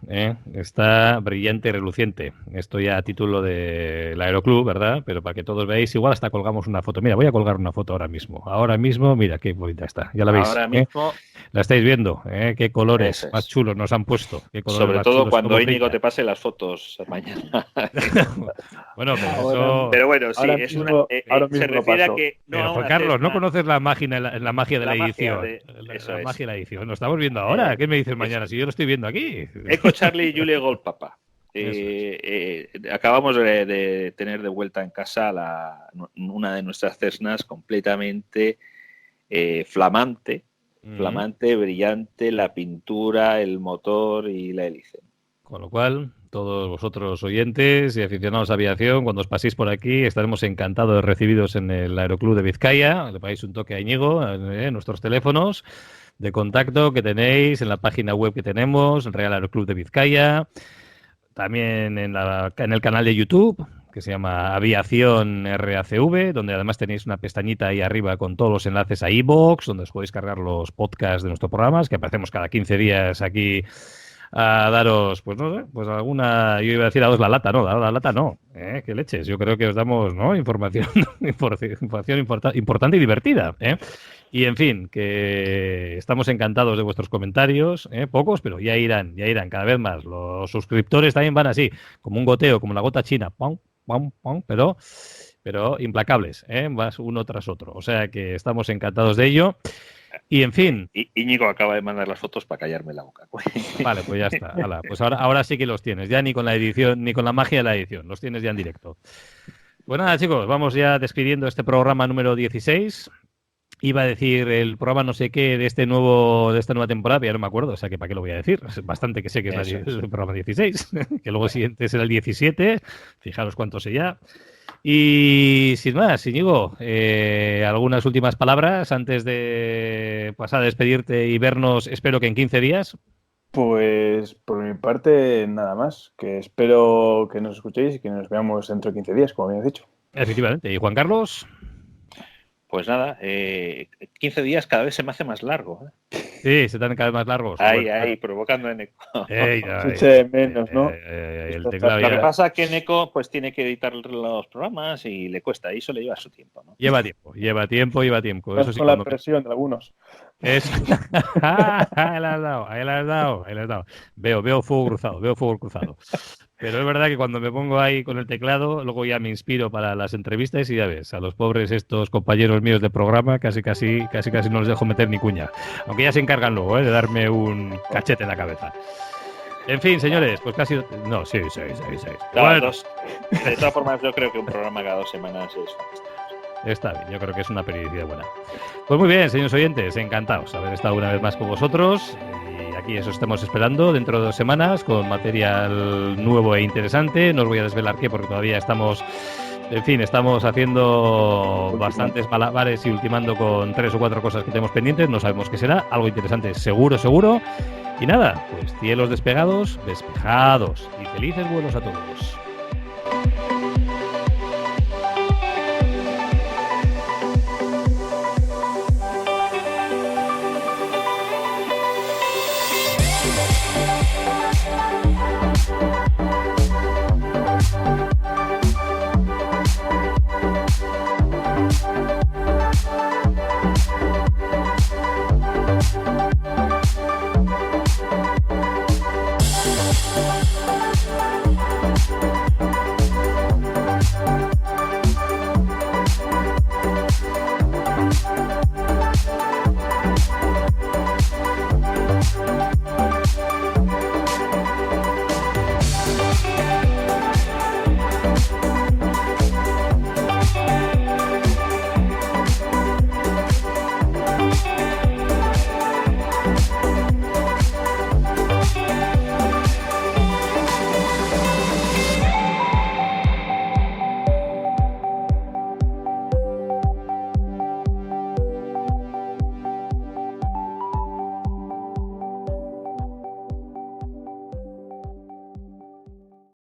Está brillante y reluciente. Esto ya a título del Aeroclub, ¿verdad? Pero para que todos veáis, igual hasta colgamos una foto. Mira, voy a colgar una foto ahora mismo. Ahora mismo, mira qué bonita está. Ya la veis. Ahora mismo. La estáis viendo. Qué colores más chulos nos han puesto. Qué colores sobre más todo chulos, cuando Íñigo te pase las fotos mañana. Bueno, pero pero bueno, sí, ahora es mismo, una. Se refiere a que. Pero Juan Carlos, ¿no conoces la magia de la edición? La magia de la edición. Lo estamos viendo ahora. ¿Qué me dices mañana? Si yo lo estoy viendo aquí. Eco Charlie y Julia Goldpapa. Acabamos de tener de vuelta en casa una de nuestras Cessnas completamente flamante, brillante, la pintura, el motor y la hélice. Con lo cual, todos vosotros oyentes y aficionados a aviación, cuando os paséis por aquí, estaremos encantados de recibiros en el Aeroclub de Vizcaya. Le pagáis un toque a Íñigo en nuestros teléfonos de contacto que tenéis en la página web que tenemos, el Real Aeroclub de Vizcaya, también en el canal de YouTube, que se llama Aviación RACV, donde además tenéis una pestañita ahí arriba con todos los enlaces a iVoox, donde os podéis cargar los podcasts de nuestros programas, que aparecemos cada 15 días aquí a daros, pues no sé, pues alguna, yo iba a decir a daros la lata no, qué leches, yo creo que os damos, ¿no?, información importante y divertida, Y en fin, que estamos encantados de vuestros comentarios, pocos, pero ya irán cada vez más. Los suscriptores también van así, como un goteo, como la gota china, pam, pam, pam, pero implacables, vas uno tras otro. O sea que estamos encantados de ello. Y en fin. Íñigo acaba de mandar las fotos para callarme la boca. Vale, pues ya está. Hala, pues ahora sí que los tienes. Ya ni con la edición, ni con la magia de la edición. Los tienes ya en directo. Pues nada, chicos, vamos ya despidiendo este programa número 16. Iba a decir el programa no sé qué de esta nueva temporada, pero ya no me acuerdo, o sea que para qué lo voy a decir. Es bastante que sé que es el programa 16, que luego el siguiente será el 17, fijaros cuánto sé ya. Y sin más, Íñigo, algunas últimas palabras antes de pasar a despedirte y vernos, espero que en 15 días. Pues por mi parte nada más, que espero que nos escuchéis y que nos veamos dentro de 15 días, como habías dicho. Efectivamente. ¿Y Juan Carlos? Pues nada, 15 días cada vez se me hace más largo. Sí, se te hacen cada vez más largos. Ahí, provocando en eco. Menos, ¿no? El teclado lo que pasa es que en eco pues tiene que editar los programas y le cuesta, y eso le lleva su tiempo, ¿no? Lleva tiempo. Eso sí, con la presión de algunos. Ahí la has dado. Veo fuego cruzado. Pero es verdad que cuando me pongo ahí con el teclado, luego ya me inspiro para las entrevistas y ya ves, a los pobres estos compañeros míos de programa casi no les dejo meter ni cuña. Aunque ya se encargan luego de darme un cachete en la cabeza. En fin, señores, pues casi... No, sí. Bueno. De todas formas, yo creo que un programa cada 2 semanas es fantástico. Está bien, yo creo que es una periodicidad buena. Pues muy bien, señores oyentes, encantados de haber estado una vez más con vosotros. Y aquí eso estamos esperando dentro de 2 semanas con material nuevo e interesante. No os voy a desvelar qué porque todavía estamos haciendo bastantes malabares y ultimando con 3 o 4 cosas que tenemos pendientes. No sabemos qué será, algo interesante seguro. Y nada, pues cielos despejados y felices vuelos a todos.